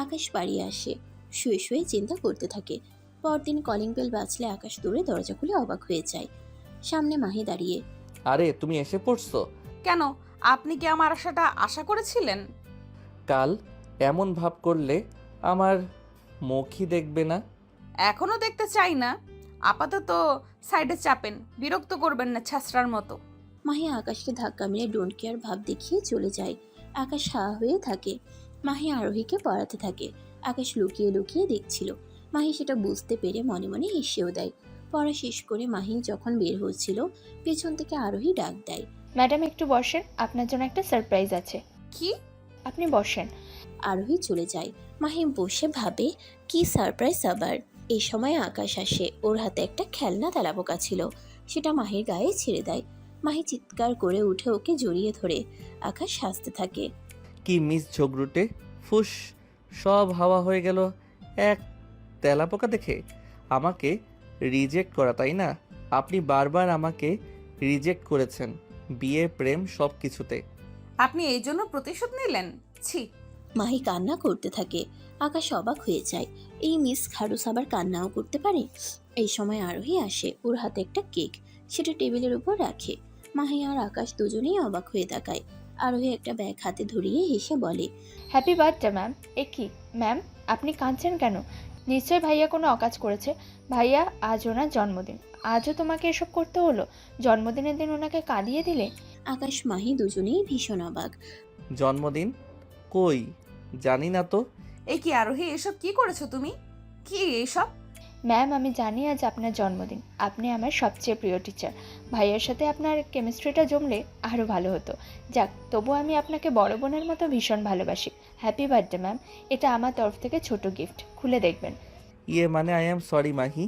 আকাশ বাড়ি আসে, শুয়ে শুয়ে চিন্তা করতে থাকে। পরদিন কলিং বেল বাজলে আকাশ দৌড়ে দরজা খুলে অবাক হয়ে যায়। সামনে মাহি দাঁড়িয়ে। আরে তুমি এসে পড়ছো? কেন, আপনি কি আমার আশাটা আশা করেছিলেন? কাল এমন ভাব করলে আমার মুখই দেখবে না। এখনো দেখতে চাই না। আপাতত সাইডে চাপেন, বিরক্ত করবেন না ছ্যাঁচড়ার মতো। মাহি আকাশকে ধাক্কা মেরে ডোন্ট কেয়ার ভাব দেখিয়ে চলে যায়। আকাশ হা হয়ে থাকে। মাহি আরোহীকে পড়াতে থাকে। আকাশ লুকিয়ে লুকিয়ে দেখছিল। মাহি সেটা বুঝতে পেরে মনে মনে হেসেও দেয়। পড়া শেষ করে মাহি যখন বের হচ্ছিল, পেছন থেকে আরোহী ডাক দেয়। ম্যাডাম একটু বসেন, আপনার জন্য একটা সারপ্রাইজ আছে। কি? আপনি বসেন। আরোহী চলে যায়। মাহি বসে ভাবে কি সারপ্রাইজ আবার। এই সময় আকাশ আসে। ওর হাতে একটা খেলনা তেলাপোকা ছিল, সেটা মাহির গায়ে ছেড়ে দেয়। মাহি চিৎকার করে উঠে ওকে জড়িয়ে ধরে। আকাশ হাসতে থাকে। কি মিস ঝগড়ুটে, ফুস, সব হাওয়া হয়ে গেল এক তেলাপোকা দেখে। আমাকে রিজেক্ট করা, তাই না? আপনি বারবার আমাকে রিজেক্ট করেছেন, বিয়ে, প্রেম, সব কিছুতে। আপনি এই জন্য প্রতিশোধ নিলেন? ছি। মাহি কান্না করতে থাকে। আকাশ অবাক হয়ে যায়। এই মিস খারুস আবার কান্নাও করতে পারে। এই সময় আরোহী আসে। ওর হাতে একটা কেক, সেটা টেবিলের উপর রাখে। মাহি আর আকাশ দুজনেই অবাক হয়ে তাকায়। আরোহী একটা ব্যাগ হাতে ধরিয়ে হেসে বলে, হ্যাপি বার্থডে ম্যাম। এ কি ম্যাম, আপনি কাঁদছেন কেন? নিশ্চয় ভাইয়া কোনো অকাজ করেছে। ভাইয়া, আজ ওনার জন্মদিন, আজও তোমাকে এসব করতে হলো? জন্মদিনের দিন ওনাকে কাঁদিয়ে দিলে। আকাশ মাহি দুজনেই ভীষণ অবাক। জন্মদিন? কই, জানি না তো। এই কি আরোহী, এসব কি করেছো তুমি? কি এসব? ম্যাম আমি জানি আজ আপনার জন্মদিন, আপনি আমার সবচেয়ে প্রিয় টিচার। ভাইয়ার সাথে আপনার কেমিস্ট্রিটা জমলে আরও ভালো হতো। যাক, তবু আমি আপনাকে বড় বোনের মতো ভীষণ ভালোবাসি। হ্যাপি বার্থডে ম্যাম, এটা আমার তরফ থেকে ছোট গিফট, খুলে দেখবেন। ইয়ে মানে আই এম সরি মাহি,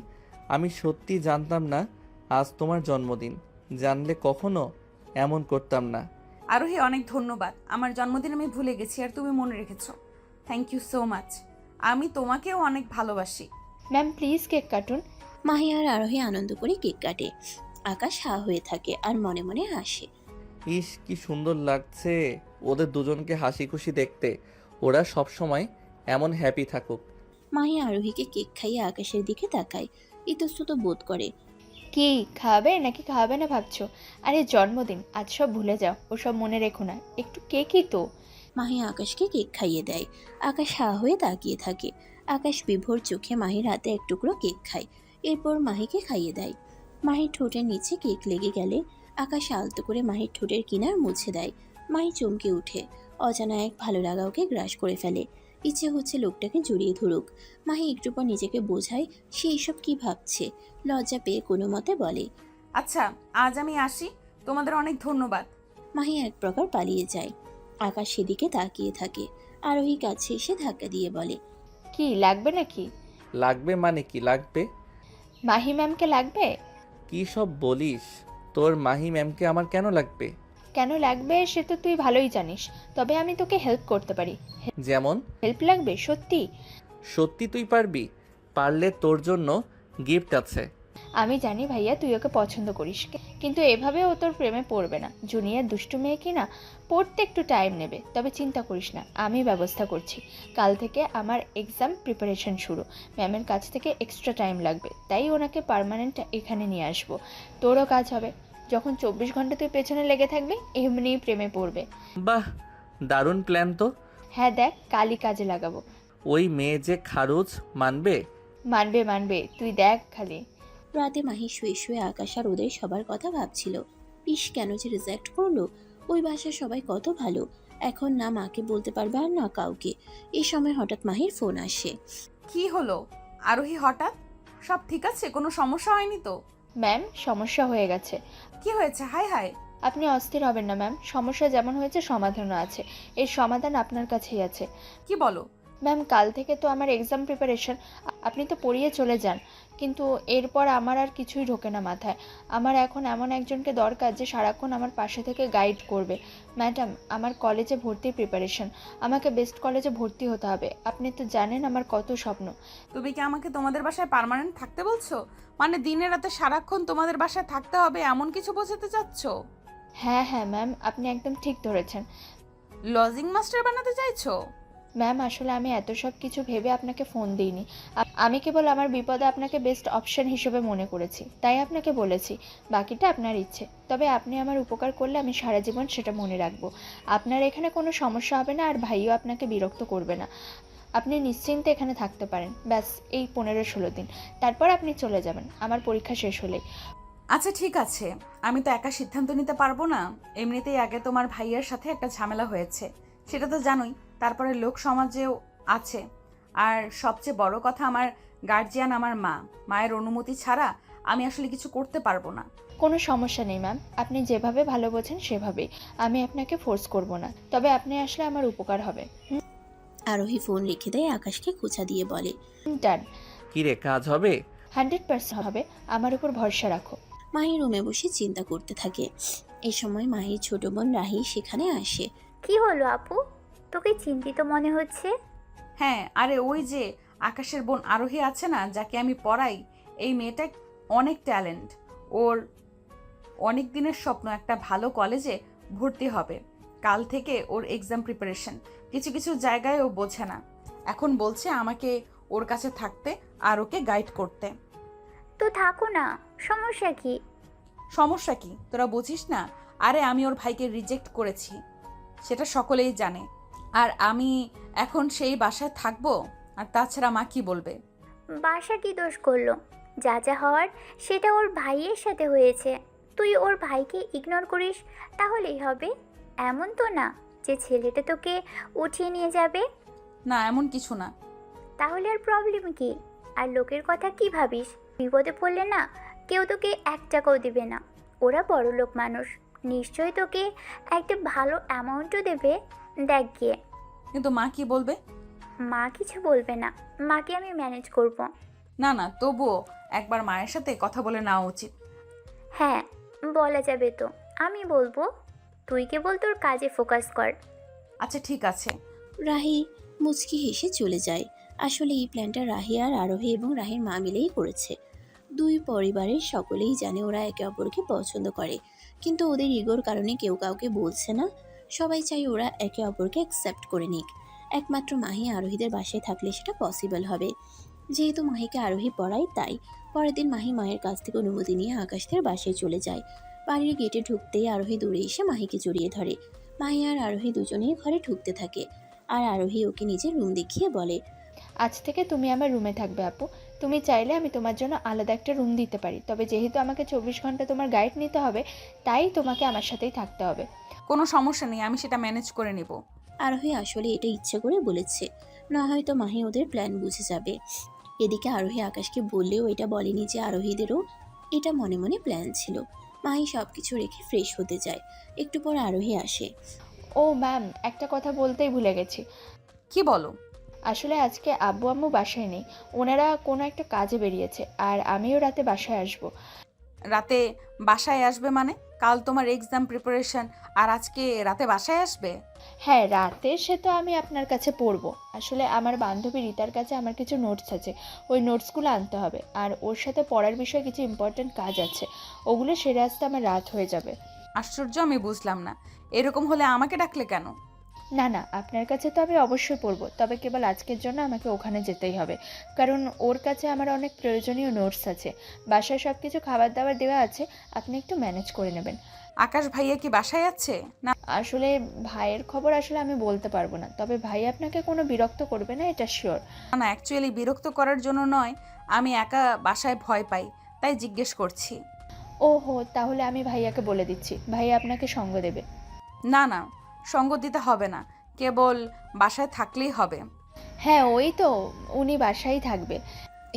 আমি সত্যি জানতাম না আজ তোমার জন্মদিন। জানলে কখনো এমন করতাম না। আরোহী অনেক ধন্যবাদ, আমার জন্মদিন আমি ভুলে গেছি আর তুমি মনে রেখেছো। Thank you so much. আমি তোমাকেও অনেক ভালোবাসি। ম্যাম প্লিজ কেক কাটুন। মাহি আর আরোহী আনন্দ করে কেক কাটে। আকাশ হা হয়ে থাকে আর মনে মনে হাসে। ইস কি সুন্দর লাগছে ওদের দুজনকে হাসি খুশি দেখতে। ওরা সব সময় এমন হ্যাপি থাকুক। মাহি আরোহীকে কেক খাইয়ে আকাশের দিকে তাকায়, ইতস্তত বোধ করে। কি খাবে নাকি খাবে না ভাবছো? আরে জন্মদিন, আজ সব ভুলে যাও, ওসব মনে রেখো না, একটু কেকই তো। মাহি আকাশকে কেক খাইয়ে দেয়। আকাশ হা হয়ে তাকিয়ে থাকে। আকাশ বিভোর চোখে মাহির হাতে এক টুকরো কেক খায়, এরপর মাহিকে খাইয়ে দেয়। মাহির ঠোঁটের নিচে কেক লেগে গেলে আকাশ আলতো করে মাহির ঠোঁটের কিনার মুছে দেয়। মাহি চমকে উঠে। অজানা এক ভালো লাগা ওকে গ্রাস করে ফেলে। ইচ্ছে হচ্ছে লোকটাকে জড়িয়ে ধরুক। মাহি একটু পর নিজেকে বোঝায় সে এসব কি ভাবছে। লজ্জা পেয়ে কোনো মতে বলে, আচ্ছা আজ আমি আসি, তোমাদের অনেক ধন্যবাদ। মাহি এক প্রকার পালিয়ে যায়। আকাশ সেদিকে তাকিয়ে থাকে। আরোহী কাছে এসে ধাক্কা দিয়ে বলে, কি লাগবে নাকি? লাগবে মানে কি লাগবে? মাহি ম্যামকে লাগবে? কি সব বলিস? তোর মাহি ম্যামকে আমার কেন লাগবে? কেন লাগবে সে তো তুই ভালোই জানিস, তবে আমি তোকে হেল্প করতে পারি। যেমন? হেল্প লাগবে সত্যি? সত্যি তুই পারবি? পারলে তোর জন্য গিফট আছে। আমি জানি ভাইয়া তুই ওকে পছন্দ করিস, কিন্তু এভাবে ও তোর প্রেমে পড়বে না। জুনিয়র দুষ্টু মেয়ে কি না, পড়তে একটু টাইম নেবে, তবে চিন্তা করিস না, আমি ব্যবস্থা করছি। কাল থেকে আমার এক্সাম প্রিপারেশন শুরু, ম্যামের কাছ থেকে এক্সট্রা টাইম লাগবে, তাই ওনাকে পার্মানেন্ট এখানে নিয়ে আসবো। তোরও কাজ হবে, যখন 24 ঘন্টা তুই পেছনে লেগে থাকবি এমনিই প্রেমে পড়বে। বাহ, দারুণ প্ল্যান তো। হ্যাঁ দেখ, কালই কাজে লাগাবো। ওই মেয়ে যে খারুজ, মানবে? মানবে মানবে, তুই দেখ খালি। রাতে মাহি শুয়ে শুয়ে আকাশ আর ওদের সবার কথা ভাবছিল। ইস, কেন যে রিজেক্ট করলো। ওই বাসার সবাই কত ভালো। এখন না মাকে বলতে পারবে আর না কাউকে। এই সময় হঠাৎ মাহির ফোন আসে। কি হলো আরোহী, হঠাৎ? সব ঠিক আছে? কোনো সমস্যা হয়নি তো? ম্যাম, সমস্যা হয়ে গেছে। কি হয়েছে? High high. আপনি অস্থির হবেন না ম্যাম, সমস্যা যেমন হয়েছে সমাধানও আছে। এর সমাধান আপনার কাছেই আছে। কি বলো? ম্যাম, কাল থেকে তো আমার এক্সাম প্রিপারেশন, আপনি তো পড়িয়ে চলে যান, কিন্তু এরপর আমার আর কিছুই ঢোকে না মাথায়। আমার এখন এমন একজনকে দরকার যে সারাক্ষণ আমার পাশে থেকে গাইড করবে। ম্যাডাম, আমার কলেজে ভর্তির প্রিপারেশন, আমাকে বেস্ট কলেজে ভর্তি হতে হবে। আপনি তো জানেন আমার কত স্বপ্ন। তুমি কি আমাকে তোমাদের বাসায় পার্মানেন্ট থাকতে বলছো? মানে দিনে রাতে সারাক্ষণ তোমাদের বাসায় থাকতে হবে এমন কিছু বোঝাতে চাচ্ছ? হ্যাঁ হ্যাঁ ম্যাম, আপনি একদম ঠিক ধরেছেন। লজিং মাস্টার বানাতে চাইছো? ম্যাম, আসলে আমি এত সব কিছু ভেবে আপনাকে ফোন দিইনি। আমি কেবল আমার বিপদে আপনাকে বেস্ট অপশন হিসেবে মনে করেছি, তাই আপনাকে বলেছি। বাকিটা আপনার ইচ্ছে, তবে আপনি আমার উপকার করলে আমি সারা জীবন সেটা মনে রাখবো। আপনার এখানে কোনো সমস্যা হবে না, আর ভাইও আপনাকে বিরক্ত করবে না। আপনি নিশ্চিন্তে এখানে থাকতে পারেন, ব্যাস এই 15-16 দিন, তারপর আপনি চলে যাবেন আমার পরীক্ষা শেষ হলেই। আচ্ছা ঠিক আছে, আমি তো একা সিদ্ধান্ত নিতে পারবো না। এমনিতেই আগে তোমার ভাইয়ের সাথে একটা ঝামেলা হয়েছে, সেটা তো জানোই। তারপরে লোক সমাজেও আছে, আর সবচেয়ে বড় কথা আমার গার্জিয়ান আমার মা। মায়ের অনুমতি ছাড়া আমি আসলে কিছু করতে পারবো না। কোনো সমস্যা নেই ম্যাম, আপনি যেভাবে ভালো বোঝেন সেভাবেই। আমি আপনাকে ফোর্স করব না, তবে আপনি আসলে আমার উপকার হবে। আরোহী ফোন রেখে দেয়, আকাশকে খোঁচা দিয়ে বলে, ডান। কি রে, কাজ হবে? 100% হবে, আমার উপর ভরসা রাখো। মাহি রুমে বসে চিন্তা করতে থাকে। এই সময় মাহির ছোট বোন রাহি সেখানে আসে। কি হলো আপু, তোকে চিন্তিত মনে হচ্ছে? হ্যাঁ, আরে ওই যে আকাশের বোন আরোহী আছে না, যাকে আমি পড়াই, এই মেয়েটা অনেক ট্যালেন্ট। ওর অনেক দিনের স্বপ্ন একটা ভালো কলেজে ভর্তি হবে। কাল থেকে ওর এক্সাম প্রিপারেশন, কিছু কিছু জায়গায় ও বোঝে না। এখন বলছে আমাকে ওর কাছে থাকতে আর ওকে গাইড করতে। তো থাকো না, সমস্যা কি? সমস্যা কি তোরা বুঝিস না? আরে আমি ওর ভাইকে রিজেক্ট করেছি, সেটা সকলেই জানে। আর আমি এখন সেই বাসায় থাকবো, আর তাছাড়া মা কি বলবে? বাসা কি দোষ করলো? যা যা হওয়ার সেটা ওর ভাইয়ের সাথে হয়েছে। তুই ওর ভাইকে ইগনোর করিস তাহলেই হবে। এমন তো না যে ছেলেটা তোকে উঠিয়ে নিয়ে যাবে। না, এমন কিছু না। তাহলে আর প্রবলেম কি? আর লোকের কথা কি ভাবিস? বিপদে পড়লে না কেউ তোকে 1 টাকাও দিবে না। ওরা বড় লোক মানুষ, নিশ্চয়ই তোকে একটা ভালো অ্যামাউন্টও দেবে। দেখ গিয়ে। কিন্তু মা কি বলবে? মা কিছু বলবে না, মাকে আমি ম্যানেজ করব। না না, তবুও একবার মায়ের সাথে কথা বলে নেওয়া উচিত। হ্যাঁ, বলা যাবে তো, আমি বলবো। তুই কেবল তোর কাজে ফোকাস কর। আচ্ছা ঠিক আছে। রাহি মুচকি হেসে চলে যায়। আসলে এই প্ল্যানটা রাহি আর আরোহী এবং রাহির মা মিলেই করেছে। দুই পরিবারের সকলেই জানে ওরা একে অপরকে পছন্দ করে, কিন্তু ওদের ইগোর কারণে কেউ কাউকে বলছে না। সবাই চাই ওরা একে অপরকে অ্যাকসেপ্ট করে নিক। একমাত্র মাহি আরোহীদের বাসায় থাকলে সেটা পসিবল হবে। যেহেতু মাহিকে আরোহী পড়ায় তাই পরের দিন মাহি মায়ের কাছ থেকে অনুমতি নিয়ে আকাশদের বাসায় চলে যায়। বাড়ির গেটে ঢুকতেই আরোহী দৌড়ে এসে মাহিকে জড়িয়ে ধরে। মাহি আর আরোহী দুজনেই ঘরে ঢুকতে থাকে, আর আরোহী ওকে নিজের রুম দেখিয়ে বলে, আজ থেকে তুমি আমার রুমে থাকবে আপু। তুমি চাইলে আমি তোমার জন্য আলাদা একটা রুম দিতে পারি, তবে যেহেতু আমাকে 24 ঘন্টা তোমার গাইড নিতে হবে, তাই তোমাকে আমার সাথেই থাকতে হবে। কোনো সমস্যা নেই, আমি সেটা ম্যানেজ করে নিব। আরোহী আসলে এটা ইচ্ছে করে বলেছে, না হয়তো মাহি ওদের প্ল্যান বুঝে যাবে। এদিকে আরোহী আকাশকে বললেও এটা বলেনি যে আরোহীদেরও এটা মনে মনে প্ল্যান ছিল। মাহি সবকিছু রেখে ফ্রেশ হতে যায়। একটু পর আরোহী আসে। ও ম্যাম, একটা কথা বলতেই ভুলে গেছি। কি বলো? আসলে আজকে আব্বু আম্মু বাসায় নেই, ওনারা কোনো একটা কাজে বেরিয়েছে, আর আমিও রাতে বাসায় আসবো। রাতে বাসায় আসবে মানে? কাল তোমার এক্সাম প্রিপারেশন, আর আজকে রাতে বাসায় আসবে? হ্যাঁ, রাতে সে তো আমি আপনার কাছে পড়বো। আসলে আমার বান্ধবী রিতার কাছে আমার কিছু নোটস আছে, ওই নোটসগুলো আনতে হবে, আর ওর সাথে পড়ার বিষয়ে কিছু ইম্পর্ট্যান্ট কাজ আছে, ওগুলো সেরে আসতে আমার রাত হয়ে যাবে। আশ্চর্য, আমি বুঝলাম না, এরকম হলে আমাকে ডাকলে কেন? না না, আপনার কাছে তো আমি অবশ্যই পড়বো, তবে কেবল আজকের জন্য আমাকে ওখানে যেতেই হবে, কারণ ওর কাছে আমার অনেক প্রয়োজনীয় নোটস আছে। বাসায় সব কিছু খাবার দাবার দেওয়া আছে, আপনি একটু ম্যানেজ করে নেবেন। আকাশ ভাইয়া কি বাসায় আছে? না আসলে ভাইয়ের খবর আসলে আমি বলতে পারবো না, তবে ভাই আপনাকে কোনো বিরক্ত করবে না, এটা শিওর। না, অ্যাকচুয়ালি বিরক্ত করার জন্য নয়, আমি একা বাসায় ভয় পাই, তাই জিজ্ঞেস করছি। ওহো, তাহলে আমি ভাইয়াকে বলে দিচ্ছি, ভাইয়া আপনাকে সঙ্গ দেবে। না না, সঙ্গ দিতে হবে না, কেবল বাসায় থাকলেই হবে। হ্যাঁ, ওই তো, উনি বাসায় থাকবে।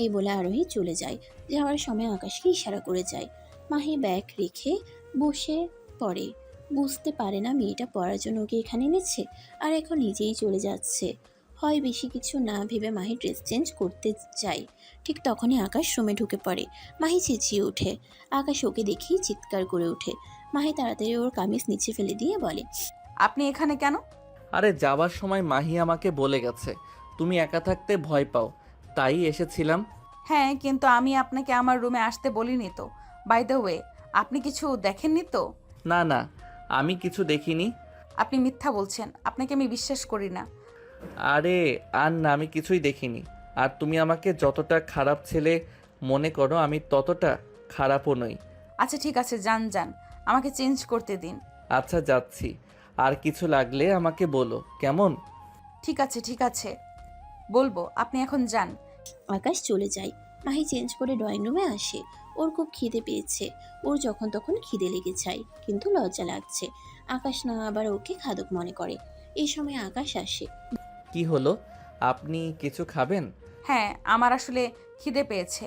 এই বলে আরোহী চলে যায়। যাওয়ার সময় আকাশকে ইশারা করে যায়। মাহি ব্যাগ রেখে বসে পড়ে। বুঝতে পারে না মেয়েটা পড়ার জন্য ওকে এখানে এনেছে, আর এখন নিজেই চলে যাচ্ছে। হয় বেশি কিছু না ভেবে মাহি ড্রেস চেঞ্জ করতে যায়। ঠিক তখনই আকাশ রুমে ঢুকে পড়ে। মাহি চেঁচিয়ে ওঠে। আকাশ ওকে দেখেই চিৎকার করে ওঠে। মাহি তাড়াতাড়ি ওর কামিজ নিচে ফেলে দিয়ে বলে, আপনি এখানে কেন? আরে যাওয়ার সময় মাহি আমাকে বলে গেছে তুমি একা থাকতে ভয় পাও, তাই এসেছিলাম। হ্যাঁ, কিন্তু আমি আপনাকে আমার রুমে আসতে বলিনি তো। বাই দ্য ওয়ে, আপনি কিছু দেখেননি তো? না না, আমি কিছু দেখিনি। আপনি মিথ্যা বলছেন, আপনাকে আমি বিশ্বাস করি না। আরে আর না, আমি কিছুই দেখিনি। আর তুমি আমাকে যতটা খারাপ ছেলে মনে করো, আমি ততটা খারাপও নই। আচ্ছা ঠিক আছে, যান যান, আমাকে চেঞ্জ করতে দিন। আচ্ছা যাচ্ছি, আর কিছু লাগলে আমাকে বলো, কেমন? ঠিক আছে ঠিক আছে, বলবো, আপনি এখন যান। আকাশ চলে যায়। মাহি চেঞ্জ করে ড্রয়িং রুমে আসে। ওর খুব খিদে পেয়েছে। ওর যখন তখন খিদে লেগে যায়, কিন্তু লজ্জা লাগছে। আকাশ না আবার ওকে খাদক মনে করে। এই সময় আকাশ আসে। কি হলো, আপনি কিছু খাবেন? হ্যাঁ, আমার আসলে খিদে পেয়েছে।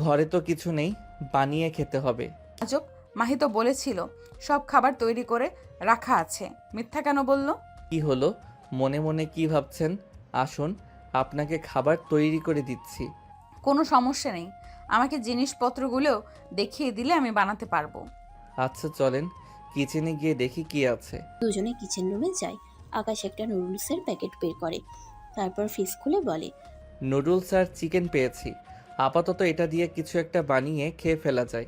ঘরে তো কিছু নেই, বানিয়ে খেতে হবে। আজব, মাহি তো বলেছিল সব খাবার তৈরি করে রাখা আছে, মিথ্যা কেন বললো? কি হলো, মনে মনে কি ভাবছেন? আসুন, আপনাকে খাবার তৈরি করে দিচ্ছি। কোনো সমস্যা নেই, আমাকে জিনিসপত্রগুলো দেখিয়ে দিলে আমি বানাতে পারবো। আচ্ছা চলেন, কিচেনে গিয়ে দেখি কি আছে। দুজনে কিচেন রুমে যায়। আকাশ একটা নুডলসের প্যাকেট বের করে, তারপর ফ্রিজ খুলে বলে, নুডলস আর চিকেন পেয়েছি, আপাতত এটা দিয়ে কিছু একটা বানিয়ে খেয়ে ফেলা যায়,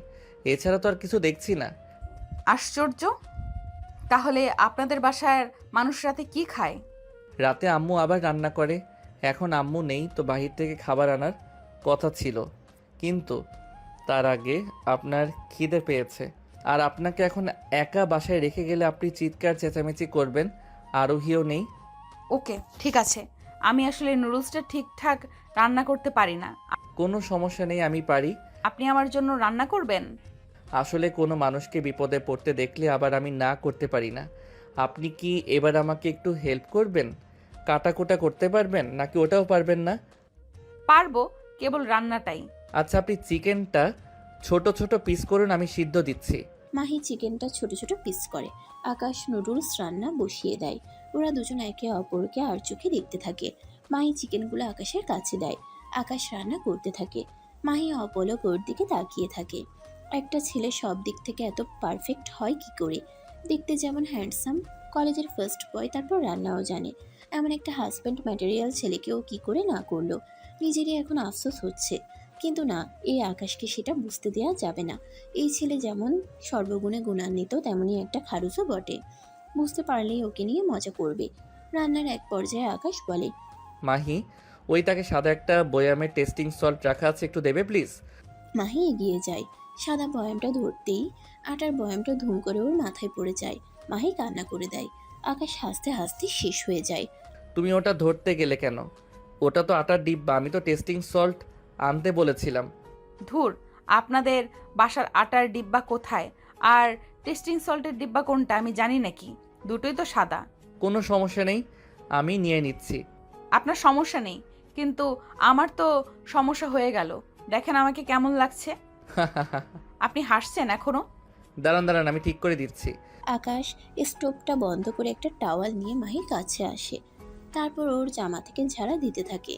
এছাড়া তো আর কিছু দেখছি না। আশ্চর্য, তাহলে আপনাদের বাসার মানুষ রাতে কি খায়? রাতে আম্মু আবার রান্না করে, এখন আম্মু নেই তো বাহির থেকে খাবার আনার কথা ছিল, কিন্তু তার আগে আপনার খিদে পেয়েছে, আর আপনাকে এখন একা বাসায় রেখে গেলে আপনি চিৎকার চেঁচামেচি করবেন, আরোহীও নেই। ওকে ঠিক আছে, আমি আসলে নুডলসটা ঠিকঠাক রান্না করতে পারি না। কোনো সমস্যা নেই, আমি পারি। আপনি আমার জন্য রান্না করবেন? আসলে কোনো মানুষকে বিপদে পড়তে দেখলে আবার আমি না করতে পারি না। আপনি কি এবার আমাকে একটু হেল্প করবেন? কাটাকুটা করতে পারবেন নাকি ওটাও পারবেন না? পারবো, কেবল রান্নাটাই। আচ্ছা, আপনি চিকেনটা ছোট ছোট পিস করুন, আমি সিদ্ধ দিচ্ছি। মাহি চিকেনটা ছোট ছোট পিস করে। আকাশ নুডলস রান্না বসিয়ে দেয়। ওরা দুজন একে অপরকে আর চোখে দেখতে থাকে। মাহি চিকেনগুলো আকাশের কাছে দেয়। আকাশ রান্না করতে থাকে। মাহি অপলক ওর দিকে তাকিয়ে থাকে। একটা ছেলে সব দিক থেকে এত পারফেক্ট হয় কি করে? দেখতে যেমন হ্যান্ডসাম, কলেজের ফার্স্ট বয়, তারপর রান্নাও জানে। এমন একটা হাজব্যান্ড ম্যাটেরিয়াল ছেলেকেও কি করে না করলো। নিজেরই এখন আফসোস হচ্ছে, কিন্তু না, এই আকাশকে সেটা বুঝতে দেওয়া যাবে না। এই ছেলে যেমন সর্বগুণে গুণান্বিত, তেমনি একটা খারুসও বটে। বুঝতে পারলেই ওকে নিয়ে মজা করবে। রান্নার এক পর্যায়ে আকাশ বলে, মাহি, ওই তাকে সাদা একটা বয়ামে টেস্টিং সল্ট রাখা আছে, একটু দেবে প্লিজ? মাহি এগিয়ে যায়, সাদা বয়ামটা ধরতেই আটার বয়ামটা ধুম করে ওর মাথায় পড়ে যায়। মাহি কান্না করে দেয়। আকাশ হাসতে হাসতে শেষ হয়ে যায়। তুমি ওটা ধরতে গেলে কেন? ওটা তো আটার ডিব্বা, আমি তো টেস্টিং সল্ট আনতে বলেছিলাম। ধুর, আপনাদের বাসার আটার ডিব্বা কোথায় আর টেস্টিং সল্টের ডিব্বা কোনটা আমি জানি নাকি? দুটোই তো সাদা। কোনো সমস্যা নেই, আমি নিয়ে নিচ্ছি। আপনার সমস্যা নেই, কিন্তু আমার তো সমস্যা হয়ে গেল। দেখেন আমাকে কেমন লাগছে। আপনি হাসছেন এখনো? দাঁড়ান দাঁড়ান, আমি ঠিক করে দিচ্ছি। আকাশ স্টোভটা বন্ধ করে একটা টাওয়াল নিয়ে মাহির কাছে আসে। তারপর ওর জামা থেকে ঝাড়া দিতে থাকে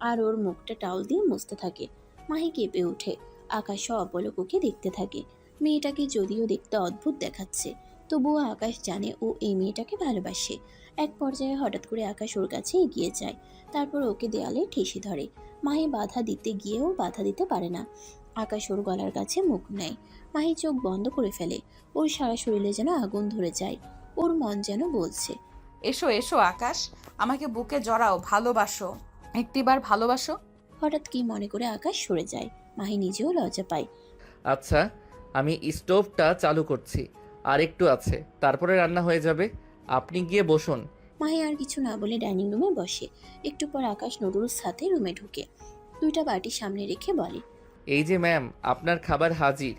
আর ওর মুখটা টাওয়াল দিয়ে মুছতে থাকে। মাহি কেঁপে ওঠে। আকাশও অপলক ওকে দেখতে থাকে। মেয়েটাকে যদিও দেখতে অদ্ভুত দেখাচ্ছে, তবুও আকাশ জানে ও এই মেয়েটাকে ভালোবাসে। এক পর্যায়ে হঠাৎ করে আকাশ ওর কাছে এগিয়ে যায়, তারপর ওকে দেয়ালে ঠেসে ধরে। মাহি বাধা দিতে গিয়েও বাধা দিতে পারে না। আকাশ ওর গলার কাছে মুখ নেয়। মাহি চোখ বন্ধ করে ফেলে। ওর সারা শরীরে যেন আগুন ধরে যায়। ওর মন যেন বলছে, এসো এসো আকাশ, আমাকে বুকে জড়াও, ভালোবাসো, একটিবার ভালোবাসো। হঠাৎ কি মনে করে আকাশ সরে যায়। মাহি নিজেও লজ্জা পায়। আচ্ছা, আমি স্টোভটা চালু করছি, আর একটু আছে, তারপরে রান্না হয়ে যাবে। আপনি গিয়ে বসুন। মাহি আর কিছু না বলে ডাইনিং রুমে বসে। একটু পর আকাশ নুডলস সাথে রুমে ঢুকে দুইটা বাটি সামনে রেখে বলে, এই যে ম্যাম, আপনার খাবার হাজির।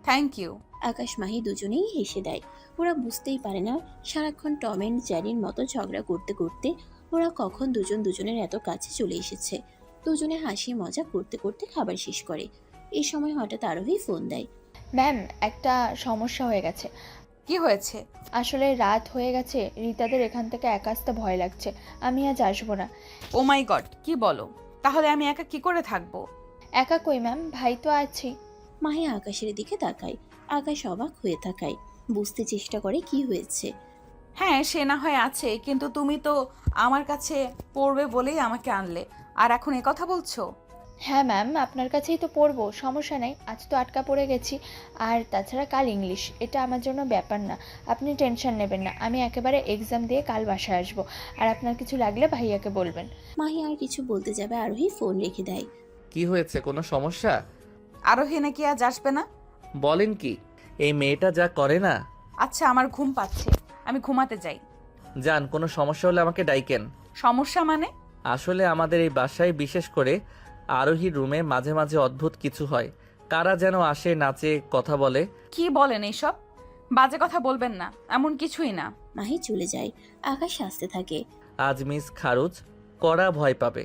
Thank you. আকাশ মাহি দুজনেই হেসে দেয়। ওরা বুঝতেই পারে না সারাক্ষণ টম অ্যান্ড জ্যারির মতো ঝগড়া করতে করতে ওরা কখন দুজন দুজনের এত কাছে চলে এসেছে। দুজনে হাসি মজা করতে করতে খাবার শেষ করে। এই সময় হঠাৎ আরোহী ফোন দেয়। ম্যাম, একটা সমস্যা হয়ে গেছে। কি হয়েছে? আসলে রাত হয়ে গেছে, রীতাদের এখান থেকে একা আসতে ভয় লাগছে। আমি আজ আসবো না। ও মাই গড, কি বলো? তাহলে আমি একা কি করে থাকবো? একা কই ম্যাম, ভাই তো আছি। মাহি আকাশের দিকে তাকায়। আকাশ অবাক হয়ে তাকায়, বুঝতে চেষ্টা করে কি হয়েছে। হ্যাঁ, সে না হয় আছে, কিন্তু তুমি তো আমার কাছে পড়বে বলেই আমাকে আনলে, আর এখন এ কথা বলছো? হ্যাঁ ম্যাম, আপনার কাছেই তো পড়বো, সমস্যা নেই। আজ তো আটকা পড়ে গেছি, আর তাছাড়া কাল ইংলিশ, এটা আমার জন্য ব্যাপার না। আপনি টেনশন নেবেন না, আমি একেবারে এক্সাম দিয়ে কাল বাসায় আসবো। আর আপনার কিছু লাগলে ভাইয়াকে বলবেন। মাহি আর কিছু বলতে যাবে, আরোহী ফোন রেখে দেয়। কি হয়েছে, কোনো সমস্যা? আরোহী নাকি আজ আসবে না? বলেন কি? এই মেয়েটা যা করে না। আচ্ছা, আমার ঘুম পাচ্ছে, আমি ঘুমাতে যাই। যান, কোনো সমস্যা হলে আমাকে ডাইকেন। সমস্যা মানে? আসলে আমাদের এই বাসায়, বিশেষ করে আরোহীর রুমে মাঝে মাঝে অদ্ভুত কিছু হয়। কারা যেন আসে, নাচে, কথা বলে। কি বলেন এইসব? বাজে কথা বলবেন না, এমন কিছুই না। মাহি চলে যায়। আকাশ হাসতে থাকে। আজ মিস খারুজ কড়া ভয় পাবে,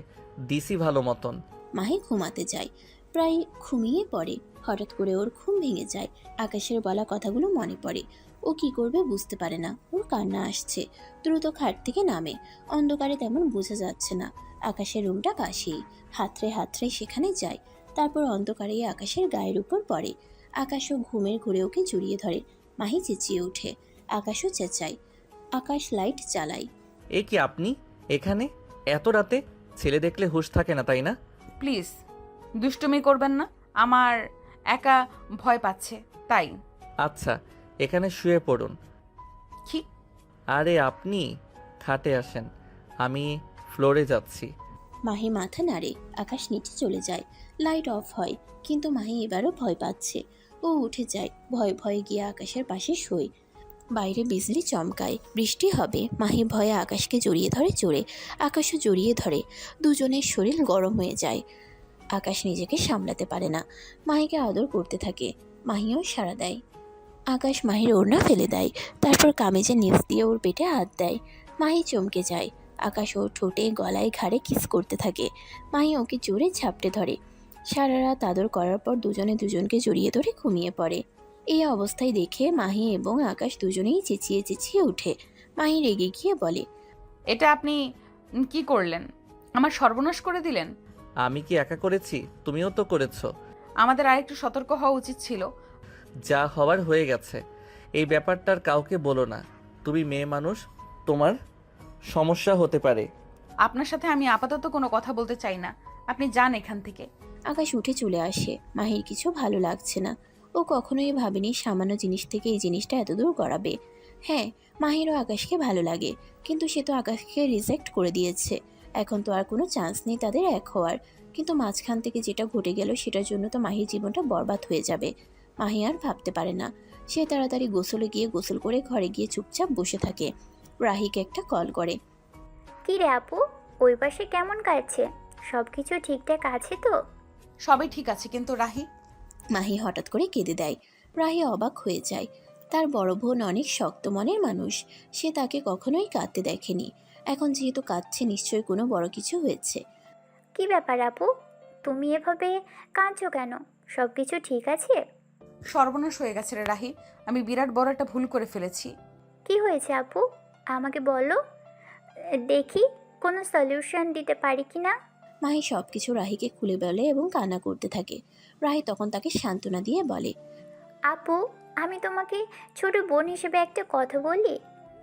দিছি ভালো মতন। মাহি ঘুমাতে যায়, প্রায় ঘুমিয়ে পড়ে। হঠাৎ করে ওর ঘুম ভেঙে যায়। আকাশের বলা কথাগুলো মনে পড়ে। ও কি করবে বুঝতে পারে না। ওর কান্না আসছে। দ্রুত খাট থেকে নামে। অন্ধকারে তেমন বোঝা যাচ্ছে না। আকাশের রুমটা পাশেই। হাতড়ে হাতড়ে সেখানে যায়। তারপর অন্ধকারে আকাশের গায়ের উপর পড়ে। আকাশও ঘুমের ঘুরে ওকে জড়িয়ে ধরে। মাহি চেঁচিয়ে ওঠে। আকাশও চেঁচায়। আকাশ লাইট চালায়। এ কি আপনি এখানে এত রাতে? ছেলে দেখলে হুঁশ থাকে না, তাই না? প্লিজ দুষ্টুমি করবেন না, আমার একা ভয় পাচ্ছে তাই। আচ্ছা, এখানে শুয়ে পড়ুন। কি? আরে আপনি খাটে আসেন, আমি ফ্লোরে যাচ্ছি। মাহি মাথা নাড়ে। আকাশ নিচে চলে যায়। লাইট অফ হয়, কিন্তু মাহি এবারও ভয় পাচ্ছে। ও উঠে যায়। ভয়ে ভয়ে গিয়ে আকাশের পাশে শোয়। বাইরে বিজলি চমকায়, বৃষ্টি হবে। মাহি ভয়ে আকাশকে জড়িয়ে ধরে জোরে। আকাশও জড়িয়ে ধরে। দুজনের শরীর গরম হয়ে যায়। আকাশ নিজেকে সামলাতে পারে না। মাহিকে আদর করতে থাকে। মাহিও সাড়া দেয়। আকাশ মাহির ওড়না ফেলে দেয়। তারপর কামিজের নিচ দিয়ে ওর পেটে হাত দেয়। মাহি চমকে যায়। আকাশ ওর ঠোঁটে, গলায়, ঘাড়ে কিস করতে থাকে। মাহি ওকে জোরে ঝাপটে ধরে। সারা রাত আদর করার পর দুজনে দুজনকে জড়িয়ে ধরে ঘুমিয়ে পড়ে। এই অবস্থায় দেখে মাহি এবং আকাশ দুজনেই চেঁচিয়ে চেঁচিয়ে ওঠে। মাহি রেগে গিয়ে বলে, এটা আপনি কি করলেন? আমার সর্বনাশ করে দিলেন। আমি কি একা করেছি? তুমিও তো করেছো। আমাদের আরেকটু সতর্ক হওয়া উচিত ছিল। যা হওয়ার হয়ে গেছে। এই ব্যাপারটার কাউকে বলো না। তুমি মেয়ে মানুষ, তোমার সমস্যা হতে পারে। আপনার সাথে আমি আপাতত কোনো কথা বলতে চাই না, আপনি যান এখান থেকে। আকাশ উঠে চলে আসে। মাহির কিছু ভালো লাগছে না। ও কখনোই ভাবেনি সামান্য জিনিস থেকে এই জিনিসটা এতদূর গড়াবে। হ্যাঁ, মাহিরও আকাশকে ভালো লাগে, কিন্তু সে তো আকাশকে রিজেক্ট করে দিয়েছে। এখন তো আর কোনো চান্স নেই তাদের এক হওয়ার। কিন্তু মাঝখান থেকে যেটা ঘটে গেল সেটার জন্য তো মাহির জীবনটা বরবাদ হয়ে যাবে। মাহি আর ভাবতে পারে না। সে তাড়াতাড়ি গোসলে গিয়ে গোসল করে ঘরে গিয়ে চুপচাপ বসে থাকে। রাহিকে একটা কল করে। কি রে আপু, ওই পাশে কেমন কাটছে? সব কিছু ঠিকঠাক আছে তো? সবই ঠিক আছে, কিন্তু রাহি। মাহি হঠাৎ করে কেঁদে দেয়। রাহি অবাক হয়ে যায়। তার বড় বোন অনেক শক্ত মনের মানুষ, সে তাকে কখনোই কাঁদতে দেখেনি। এখন যেহেতু কাঁদছে, নিশ্চয়ই কোনো বড় কিছু হয়েছে। কি ব্যাপার আপু, তুমি এভাবে কাঁদছো কেন? সব কিছু ঠিক আছে? সর্বনাশ হয়ে গেছে রে রাহি, আমি বিরাট বড় একটা ভুল করে ফেলেছি। কি হয়েছে আপু, আমাকে বলো, দেখি কোনো সলিউশন দিতে পারি কি না। মাহি সব কিছু রাহিকে খুলে বলে এবং কান্না করতে থাকে। রাহি তখন তাকে সান্ত্বনা দিয়ে বলে, আপু, আমি তোমাকে ছোট বোন হিসেবে একটা কথা বলি।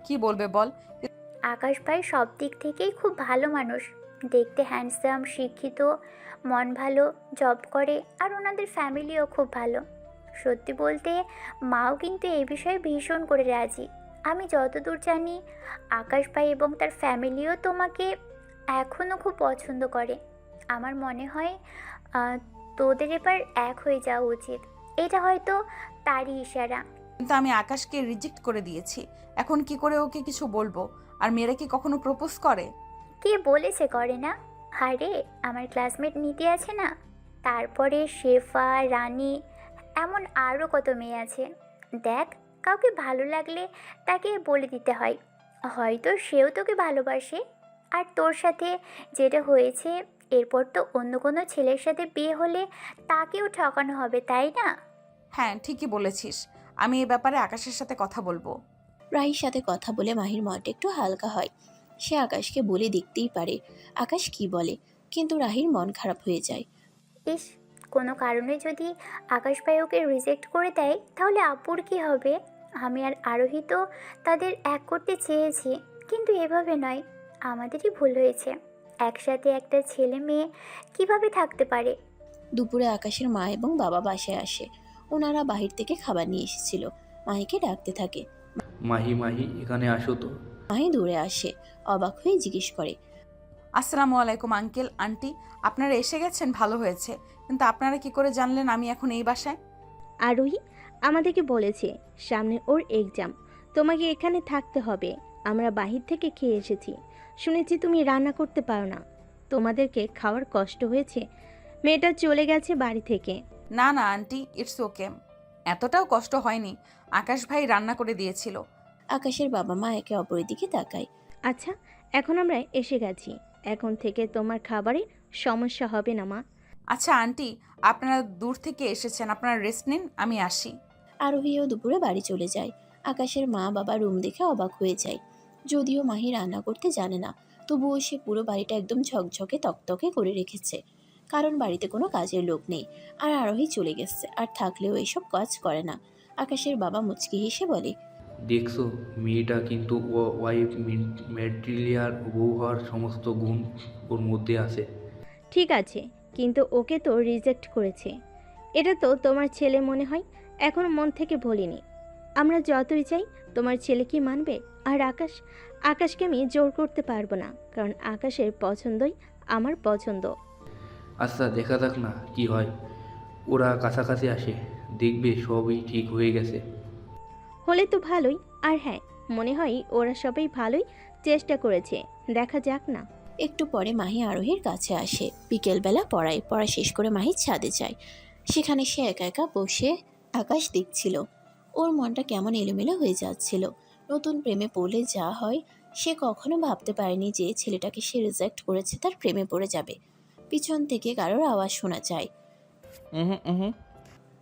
কি বলবে বল। আকাশ ভাই সব দিক থেকেই খুব ভালো মানুষ। দেখতে হ্যান্ডসাম, শিক্ষিত, মন ভালো, জব করে, আর ওনাদের ফ্যামিলিও খুব ভালো। সত্যি বলতে মাও কিন্তু এই বিষয়ে ভীষণ করে রাজি। আমি যতদূর জানি আকাশ ভাই এবং তার ফ্যামিলিও তোমাকে এখনও খুব পছন্দ করে। আমার মনে হয় তোদের এবার এক হয়ে যাওয়া উচিত। এটা হয়তো তারই ইশারা। কিন্তু আমি আকাশকে রিজেক্ট করে দিয়েছি, এখন কি করে ওকে কিছু বলবো? আর মেয়েরা কি কখনো প্রপোজ করে? কে বলেছে করে না? আরে আমার ক্লাসমেট নীতি আছে না, তারপরে শেফা, রানী, এমন আরও কত মেয়ে আছে। দেখ, কাউকে ভালো লাগলে তাকে বলে দিতে হয়, হয়তো সেও তোকে ভালোবাসে। আর তোর সাথে যেটা হয়েছে, এরপর তো অন্য কোনো ছেলের সাথে বিয়ে হলে তাকেও ঠকানো হবে, তাই না? হ্যাঁ, ঠিকই বলেছিস, আমি এ ব্যাপারে আকাশের সাথে কথা বলবো। রাহির সাথে কথা বলে মাহির মনটা একটু হালকা হয়। সে আকাশকে বলে দেখতেই পারে আকাশ কি বলে, কিন্তু রাহির মন খারাপ হয়ে যায়। ইস, কোনো কারণে যদি আকাশ ভাই ওকে রিজেক্ট করে দেয়, তাহলে আপুর কি হবে? আমি আর আরোহী তো তাদের এক করতে চেয়েছি, কিন্তু এভাবে নয়। আমাদেরই ভুল হয়েছে। একসাথে একটা ছেলে মেয়ে কিভাবে থাকতে পারে? দুপুরে আকাশের মা এবং বাবা বাসায় আসে। ওনারা বাহির থেকে খাবার নিয়ে এসেছিল। মাহিকে ডাকতে থাকে। মাহি মাহি এখানে আসো তো। মাহি দৌড়ে আসে, অবাক হয়ে জিজ্ঞেস করে, আসসালামু আলাইকুম আঙ্কেল, আন্টি, আপনারা এসে গেছেন, ভালো হয়েছে। কিন্তু আপনারা কি করে জানলেন আমি এখন এই বাসায়? আরোহী আমাদেরকে বলেছে সামনে ওর এক্সাম, তোমাকে এখানে থাকতে হবে। আমরা বাহির থেকে খেয়ে এসেছি, শুনেছি তুমি রান্না করতে পারো না, তোমাদেরকে খাওয়ার কষ্ট হয়েছে। মেয়েটা চলে গেছে বাড়ি থেকে। না না আন্টি, ইটস ওকে, এতটাও কষ্ট হয়নি, আকাশ ভাই রান্না করে দিয়েছিল। আকাশের বাবা মা একে অপরের দিকে তাকায়। আচ্ছা, এখন আমরা এসে গেছি, এখন থেকে তোমার খাবারে সমস্যা হবে না মা। আচ্ছা আন্টি, আপনারা দূর থেকে এসেছেন, আপনারা রেস্ট নিন, আমি আসি। আরোহীও দুপুরে বাড়ি চলে যায়। আকাশের মা বাবা রুম দেখে অবাক হয়ে যায়। যদিও মাহি রান্না করতে জানে না, তবুও সে পুরো বাড়িটা একদম ঝকঝকে তকতকে করে রেখেছে, কারণ বাড়িতে কোনো কাজের লোক নেই। আর আরোহী চলে গেছে, আর থাকলেও এসব কাজ করে না। আকাশের বাবা মুচকি হেসে বলে, দেখছো, মেয়েটা কিন্তু ওয়াইফ ম্যাটেরিয়াল বউ হওয়ার সমস্ত গুণ ওর মধ্যে আছে। ঠিক আছে, কিন্তু ওকে তো রিজেক্ট করেছে। এটা তো তোমার ছেলে মনে হয়, এখন মন থেকে বলিনি। আমরা যতই চাই, তোমার ছেলে কি মানবে? আর আকাশকে আমি জোর করতে পারবো না, কারণ আকাশের পছন্দই আমার পছন্দ। আচ্ছা, দেখা যাক না কি হয়। ওরা কাছাকাছি আসে, দেখবে সবই ঠিক হয়ে গেছে। হলে তো ভালোই। আর হ্যাঁ, মনে হয় ওরা সবাই ভালোই চেষ্টা করেছে, দেখা যাক না। একটু পরে মাহি আরোহীর কাছে আসে। বিকেলবেলা পড়া শেষ করে মাহি ছাদে যায়। সেখানে সে একা একা বসে আকাশ দেখছিল। ওর মনটা কেমন এলোমেলো হয়ে যাচ্ছিল। নতুন প্রেমে পড়লে যা হয়, সে কখনো ভাবতে পারেনি যে ছেলেটাকে সে রিজেক্ট করেছে তার প্রেমে পড়ে যাবে। পিছন থেকে কারোর আওয়াজ শোনা যায়।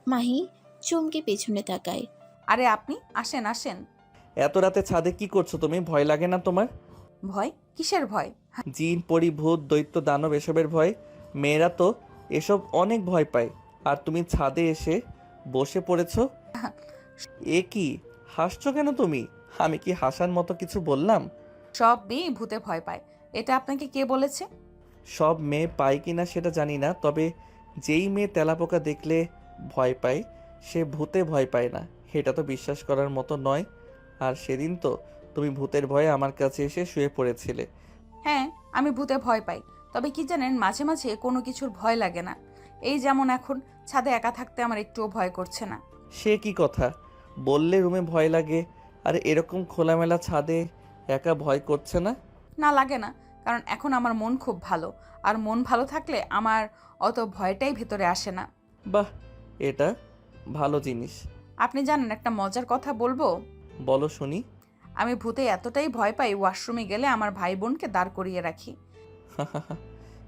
মাহি চমকে পেছনে তাকায়। আরে আপনি আসেন আসেন। এত রাতে ছাদে কি করছো তুমি? ভয় লাগে না তোমার? ভয়? কিসের ভয়? জিন, পরি, ভূত, দৈত্য, দানব এসবের ভয়? মেয়েরা তো এসব অনেক ভয় পায়, আর তুমি ছাদে এসে বসে পড়েছো। এ কি, হাসছো কেন তুমি? আমি কি হাসার মতো কিছু বললাম? সব মেয়ে ভূতে ভয় পায়, এটা আপনাকে কে বলেছে? সব মেয়ে পায় কি না সেটা জানি না, তবে যেই মেয়ে তেলাপোকা দেখলে ভয় পায় সে ভূতে ভয় পায় না, এটা তো বিশ্বাস করার মতো নয়। আর সেদিন তো তুমি ভূতের ভয়ে আমার কাছে এসে শুয়ে পড়েছিলে। হ্যাঁ, আমি ভূতে ভয় পাই, তবে কি জানেন, মাঝে মাঝে কোনো কিছুর ভয় লাগে না। এই যেমন এখন ছাদে একা থাকতে আমার একটুও ভয় করছে না। সে কি কথা, বললে রুমে ভয় লাগে, আর এরকম খোলামেলা ছাদে একা ভয় করছে না? না, লাগে না, কারণ এখন আমার মন খুব ভালো, আর মন ভালো থাকলে আমার অত ভয়টাই ভেতরে আসে না। বাহ, এটা ভালো জিনিস। আপনি জানেন একটা মজার কথা বলবো? বলো শুনি। আমি ভূতে এতটাই ভয় পাই, ওয়াশরুমে গেলে আমার ভাই বোনকে দাঁড় করিয়ে রাখি।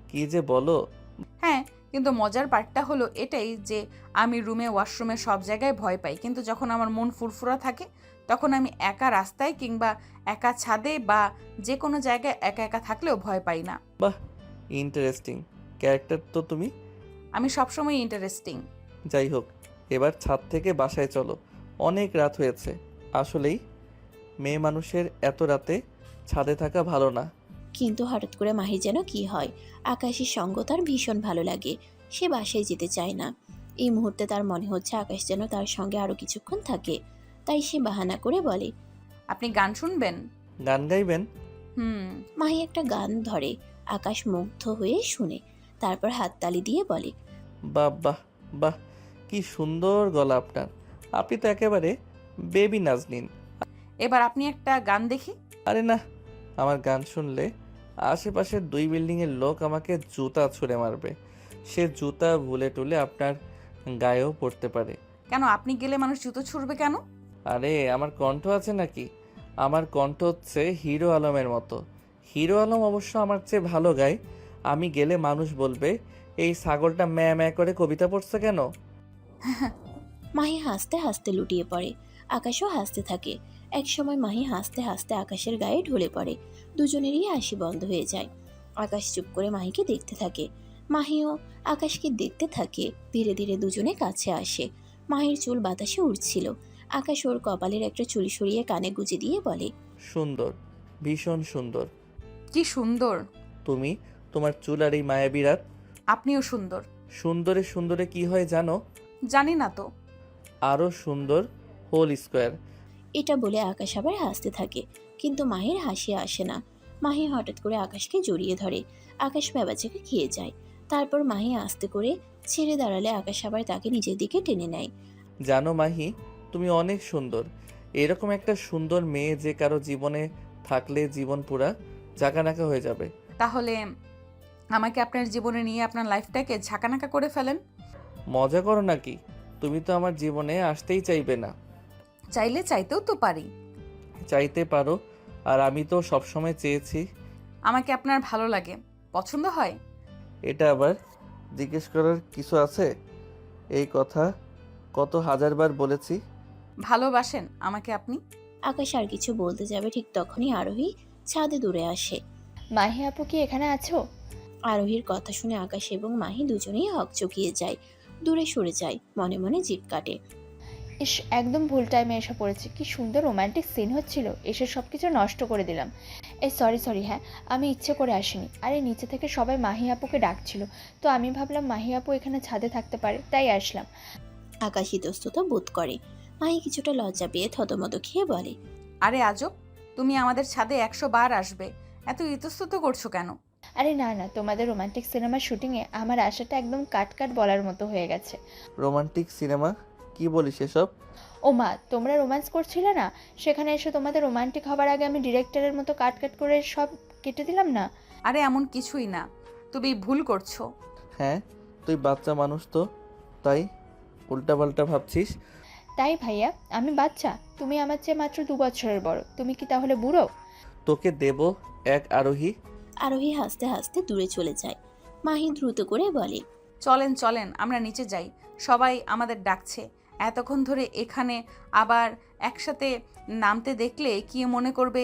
কি যে বলো। হ্যাঁ, কিন্তু মজার পার্টটা হলো এটাই যে আমি রুমে, ওয়াশরুমে সব জায়গায় ভয় পাই, কিন্তু যখন আমার মন ফুরফুরা থাকে তখন আমি একা রাস্তায় কিংবা একা ছাদে বা যে কোনো জায়গায় একা একা থাকলেও ভয় পাই না। বাহ, ইন্টারেস্টিং ক্যারেক্টার তো তুমি। আমি সবসময় ইন্টারেস্টিং। যাই হোক, এবার ছাদ থেকে বাসায় চলো, অনেক রাত হয়েছে। আসলেই মেয়ে মানুষের এত রাতে ছাদে থাকা ভালো না। কিন্তু হঠাৎ করে মাহির যেন কি হয়, আকাশের সঙ্গ তার ভীষণ ভালো লাগে। সে বাসায় যেতে চায় না। এই মুহূর্তে তার মনে হচ্ছে আকাশ যেন তার সঙ্গে আরো কিছুক্ষণ থাকে। তাই সে বাহানা করে বলে, আপনি গান শুনবেন? গান গাইবেন? মাহি একটা গান ধরে। আকাশ মুগ্ধ হয়ে শুনে, তারপর হাততালি দিয়ে বলে, বাহ বাহ বাহ, কি সুন্দর গলা আপনার। আপনি তো একেবারে বেবি নাজনীন। এবার আপনি একটা গান দেখি। আরে না, আমার গান শুনলে আশেপাশের 2 বিল্ডিংয়ের লোক আমাকে জুতা ছুঁড়ে মারবে। সে জুতা ভুলে টুলে আপনার গায়েও পড়তে পারে। কেন, আপনি গেলে মানুষ জুতো ছুড়বে কেন? আরে আমার কণ্ঠ আছে নাকি? আমার কণ্ঠ হচ্ছে হিরো আলমের মতো। হিরো আলম অবশ্য আমার চেয়ে ভালো গায়। আমি গেলে মানুষ বলবে, এই ছাগলটা ম্যা ম্যা করে কবিতা পড়ছে কেন? মাহি হাসতে হাসতে লুটিয়ে পড়ে। আকাশও হাসতে থাকে। একসময় মাহি হাসতে হাসতে আকাশের গায়ে ঢলে পড়ে। দুজনেরই হাসি বন্ধ হয়ে যায়। আকাশ চুপ করে মাহিকে দেখতে থাকে। মাহিও আকাশকে দেখতে থাকে। ধীরে ধীরে দুজনে কাছে আসে। মাহির চুল বাতাসে উড়ছিল। আকাশ ওর কপালের একটা চুল সরিয়ে কানে গুজে দিয়ে বলে, সুন্দর, ভীষণ সুন্দর। কি সুন্দর! তুমি, তোমার চুল আর এই মায়াবী রাত। আপনিও সুন্দর। সুন্দরে সুন্দরে কি হয় জানো? জানি না তো। আরও সুন্দর হোল স্কোয়ার। এটা বলে আকাশ আবার হাসতে থাকে, কিন্তু মাহির হাসি আসে না। মাহি হঠাৎ করে আকাশকে জড়িয়ে ধরে। আকাশ ব্যাবাচাকে খেয়ে যায়। তারপর মাহি আস্তে করে ছেড়ে দাঁড়ালে আকাশ আবার তাকে নিজের দিকে টেনে নেয়। জানো মাহি, তুমি অনেক সুন্দর। এরকম একটা সুন্দর মেয়ে যে কারো জীবনে থাকলে জীবন পুরা জাকানাকা হয়ে যাবে। তাহলে আমাকে আপনার জীবনে নিয়ে আপনার লাইফটাকে ঝাঁকানাকা করে ফেলেন। মজা করো নাকি? তুমি তো আমার জীবনে আসতেই চাইবে না। চাইলে চাইতেও তো পারি। চাইতে পারো, আর আমি তো সবসময় চেয়েছি। আমাকে আপনার ভালো লাগে, পছন্দ হয়। এটা আবার জিজ্ঞেস করার কিছু আছে? এই কথা কত হাজারবার বলেছি। ভালোবাসেন আমাকে আপনি? আকাশ আর কিছু বলতে যাবে, ঠিক তখনই আরোহী ছাদে দূরে আসে। মাহি আপু কি এখানে আছো? আরোহীর কথা শুনে আকাশ এবং মাহি দুজনেই হকচকিয়ে যায়। দূরে সরে যায়, মনে মনে জিভ কাটে। ইস, একদম ভুল টাইমে এসে পড়েছে। কি সুন্দর রোমান্টিক সিন হচ্ছিল, এসে সব কিছু নষ্ট করে দিলাম। সরি, হ্যাঁ আমি ইচ্ছে করে আসিনি। আরে নিচে থেকে সবাই মাহি আপুকে ডাকছিল, তো আমি ভাবলাম মাহি আপু এখানে ছাদে থাকতে পারে, তাই আসলাম। আকাশ ইতস্ততা বোধ করে। মাহি কিছুটা লজ্জা পেয়ে থতমত খেয়ে বলে, আরে আজব, তুমি আমাদের ছাদে 100 বার আসবে, এত ইতস্তত করছো কেন? আরে না, তোমাদের রোমান্টিক সিনেমার শুটিংয়ে আমার আশাটা একদম কাট বলার মতো হয়ে গেছে। Romantic cinema? কি বলিস এসব? ও মা, তোমরা রোম্যান্স করছিলে না? সেখানে এসে তোমাদের রোমান্টিক হবার আগে আমি ডিরেক্টরের মতো কাট করে সব কেটে দিলাম না? আরে এমন কিছুই না, তুমি ভুল করছো। হ্যাঁ, তুই বাচ্চা মানুষ তো, তাই উল্টাপাল্টা ভাবছিস। তাই ভাইয়া, আমি বাচ্চা? তুমি আমার চেয়ে মাত্র 2 বছরের বড়, তুমি কি তাহলে বুড়ো? তোকে দেব এক আরোহী। আরোহী হাসতে হাসতে দূরে চলে যায়। মাহি দ্রুত করে বলে, চলেন চলেন, আমরা নিচে যাই, সবাই আমাদের ডাকছে। এতক্ষণ ধরে এখানে আবার একসাথে নামতে দেখলে কি মনে করবে,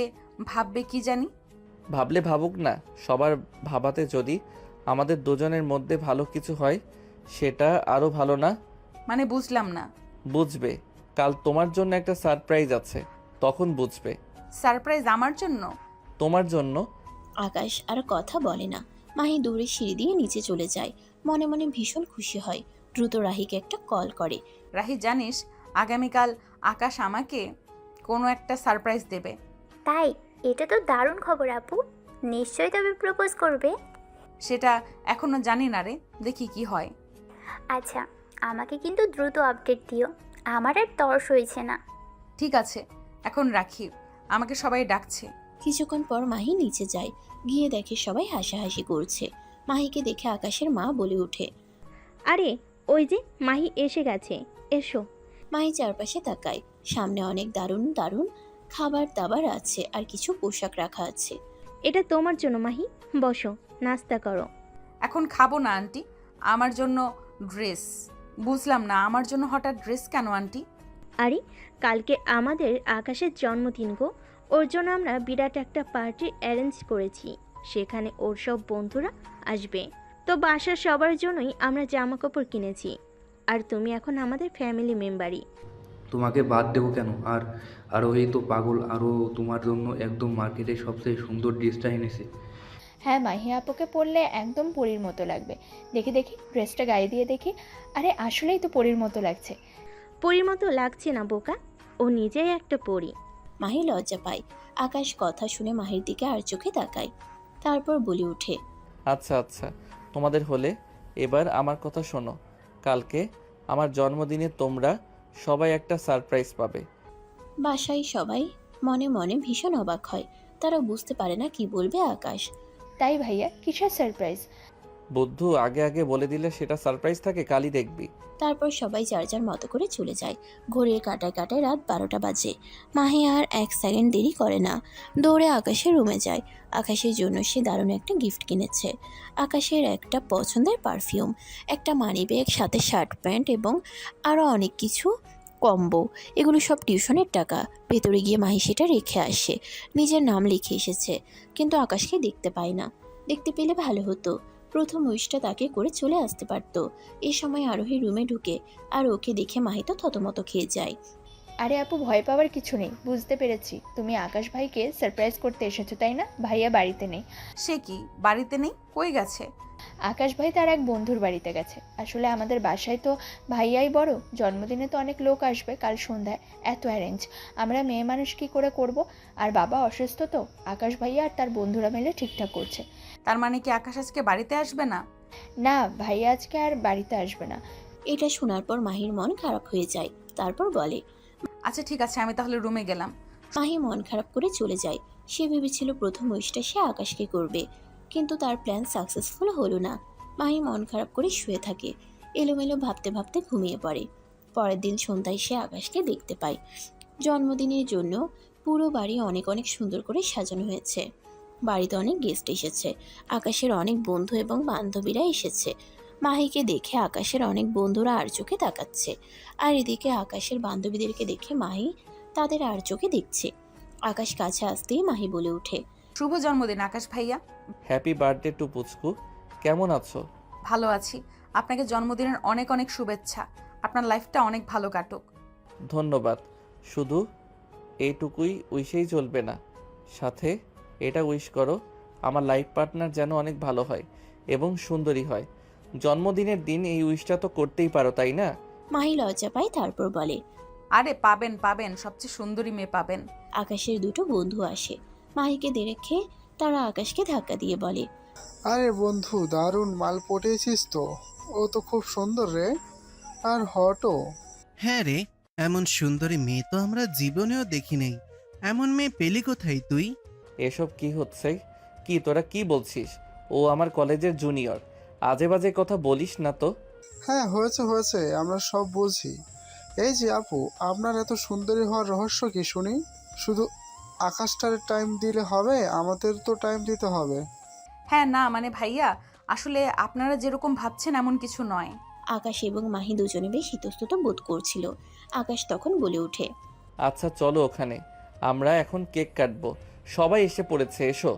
ভাববে কি জানি। ভাবলে ভাবুক না, সবার ভাবাতে যদি আমাদের দুজনের মধ্যে ভালো কিছু হয় সেটা আরো ভালো না? মানে বুঝলাম না। বুঝবে, কাল তোমার জন্য একটা সারপ্রাইজ আছে, তখন বুঝবে। সারপ্রাইজ আমার জন্য? তোমার জন্য। আকাশ আর কথা বলে না। মাহি দৌড়ে সিঁড়ি দিয়ে নিচে চলে যায়। মনে মনে ভীষণ খুশি হয়। দ্রুত রাহিকে একটা কল করে। রাহি, জানিস আগামীকাল আকাশ আমাকে কোনো একটা সারপ্রাইজ দেবে। তাই? এটা তো দারুণ খবর আপু। নিশ্চয়ই তবে প্রপোজ করবে। সেটা এখনো জানি না রে, দেখি কি হয়। আচ্ছা, আমাকে কিন্তু দ্রুত আপডেট দিও, আমার আর তর্স হয়েছে না। ঠিক আছে, এখন রাখি, আমাকে সবাই ডাকছে। কিছুক্ষণ পর মাহি নিচে যায়, গিয়ে দেখে সবাই হাসাহাসি করছে। মাহিকে দেখে আকাশের মা বলে ওঠে। আরে ওই যে মাহি এসে গেছে, এসো। মাহি চারপাশে তাকায়, সামনে অনেক দারুণ দারুণ খাবার দাবার আছে আর কিছু পোশাক রাখা আছে। এটা তোমার জন্য মাহি, বসো, নাস্তা করো। এখন খাবো না আন্টি, আমার জন্য ড্রেস। বুঝলাম না, আমার জন্য হঠাৎ ড্রেস কেন আন্টি? আরে কালকে আমাদের আকাশের জন্মদিন গো, ওর জন্য আমরা বিরাট একটা পার্টি অ্যারেঞ্জ করেছি, সেখানে ওর সব বন্ধুরা আসবে। তো বাসার সবার জন্যই আমরা জামা কাপড় কিনেছি, আর তুমি এখন আমাদের ফ্যামিলি মেম্বারই। তোমাকে বাদ দেবো কেন? আর আরোহী তো পাগল, আরও তোমার জন্য একদম মার্কেটের সবচেয়ে সুন্দর ড্রেসটা এনেছে। হ্যাঁ, মাহি আপুকে পরলে একদম পরীর মতো লাগবে। দেখি দেখি ড্রেসটা গায়ে দিয়ে দেখি। আরে আসলেই তো পরীর মতো লাগছে। পরীর মতো লাগছে না বোকা, ও নিজেই একটা পরী। মাহি লজ্জা পায়। আকাশ কথা শুনে মাহির দিকে আর চোখে তাকায়, তারপর বলে ওঠে। আচ্ছা আচ্ছা, তোমাদের হলে এবার আমার কথা শোনো। কালকে আমার জন্মদিনে তোমরা সবাই একটা সারপ্রাইজ পাবে। বাসায় সবাই মনে মনে ভীষণ অবাক হয়, তারা বুঝতে পারে না কি বলবে আকাশ। তাই ভাইয়া, কিসের সারপ্রাইজ? বুদ্ধু, আগে আগে বলে দিলে সেটা সারপ্রাইজ থাকে, কালই দেখবি। তারপর সবাই যার যার মতো করে চলে যায়। ঘড়ির কাটায় কাটায় রাত 12টা বাজে। মাহি আর 1 সেকেন্ড দেরি করে না, দৌড়ে আকাশের রুমে যায়। আকাশের জন্য সে দারুণ একটা গিফট কিনেছে। আকাশের একটা পছন্দের পারফিউম, একটা মানি ব্যাগ, সাথে শার্ট প্যান্ট এবং আরও অনেক কিছু কম্বো। এগুলো সব টিউশনের টাকা। ভেতরে গিয়ে মাহি সেটা রেখে আসে। নিজের নাম লিখে এসেছে, কিন্তু আকাশকে দেখতে পায় না। দেখতে পেলে ভালো হতো, প্রথম উইশটা তাকে করে চলে আসতে পারত। এই সময় আরোহী রুমে ঢুকে, আর ওকে দেখে মাহি তো থতমত খেয়ে যায়। আরে আপু, ভয় পাওয়ার কিছু নেই, বুঝতে পেরেছি তুমি আকাশ ভাইকে সারপ্রাইজ করতে এসেছো, তাই না? ভাইয়া বাড়িতে নেই। সে কি বাড়িতে নেই? কই গেছে? আকাশ ভাই তার এক বন্ধুর বাড়িতে গেছে। আসলে আমাদের বাসায় তো ভাইয়াই বড়, জন্মদিনে তো অনেক লোক আসবে কাল সন্ধ্যায়, এত অ্যারেঞ্জ আমরা মেয়ে মানুষ কি করে করব? আর বাবা অসুস্থ, তো আকাশ ভাইয়া আর তার বন্ধুরা মিলে ঠিকঠাক করছে। তার মানে কি আকাশ আজকে বাড়িতে আসবে না? না, ভাইয়া আজকে আর বাড়িতে আসবে না। এটা শোনার পর মাহির মন খারাপ হয়ে যায়। তারপর বলে, আচ্ছা ঠিক আছে, আমি তাহলে রুমে গেলাম। মাহি মন খারাপ করে চলে যায়। সে ভেবেছিল প্রথম উইশটা সে আকাশকে করবে, কিন্তু তার প্ল্যান সাকসেসফুল হলো না। মাহি মন খারাপ করে শুয়ে থাকে, এলোমেলো ভাবতে ভাবতে ঘুমিয়ে পড়ে। পরের দিন সন্ধ্যায় সে আকাশকে দেখতে পায়। জন্মদিনের জন্য পুরো বাড়ি অনেক অনেক সুন্দর করে সাজানো হয়েছে। বাড়িতে অনেক গেস্ট এসেছে। আকাশের অনেক বন্ধু এবং বান্ধবীরা এসেছে। মাহিকে দেখে আকাশের অনেক বন্ধুরা আর চোখে তাকাচ্ছে, আর এদিকে আকাশের বান্ধবীদেরকে দেখে মাহি তাদের আর চোখে দেখছে। আকাশ কাছে আসতেই মাহি বলে ওঠে, শুভ জন্মদিন আকাশ ভাইয়া। হ্যাপি বার্থডে টু পুচকু, কেমন আছো? ভালো আছি, আপনাকে জন্মদিনের অনেক অনেক শুভেচ্ছা। আপনার লাইফটা অনেক ভালো কাটুক। ধন্যবাদ। শুধু এইটুকুই উইশেই চলবে না, সাথে এটা উইশ করো আমার লাইফ পার্টনার যেন অনেক ভালো হয় এবং সুন্দরী হয়। জন্মদিনের দিন এই উইশটা তো করতেই পারো, তাই না? মাহি লজ্জা পায়, তারপর বলে, আরে পাবেন পাবেন, সবচেয়ে সুন্দরী মেয়ে পাবেন। আকাশের দুটো বন্ধু আসে। মাহিকে দেখে তারা আকাশকে ধাক্কা দিয়ে বলে, আরে বন্ধু, দারুণ মাল পটিয়েছিস তো, ও তো খুব সুন্দর রে, আর হটও। হ্যাঁ রে, এমন সুন্দরী মেয়ে তো আমরা জীবনেও দেখি নাই। এমন মেয়ে পেলি কোথায় তুই? এসব কি হচ্ছে? কি তোরা কি বলছিস? ও আমার কলেজের জুনিয়র, আজে বাজে কথা বলিস না তো। হ্যাঁ হয়েছে হয়েছে, আমরা সব বলছি। এই যে আপু, আপনার এত সুন্দরী হওয়ার রহস্য কি শুনি? শুধু আকাশটার টাইম দিলে হবে? আমাদের তো টাইম দিতে হবে। হ্যাঁ না মানে ভাইয়া, আসলে আপনারা যেরকম ভাবছেন এমন কিছু নয়। আকাশ এবং মাহি দুজনে বেশ ইতস্তত বোধ করছিল। আকাশ তখন বলে ওঠে, আচ্ছা চলো ওখানে, আমরা এখন কেক কাটবো, সবাই এসে পড়েছে, এসো।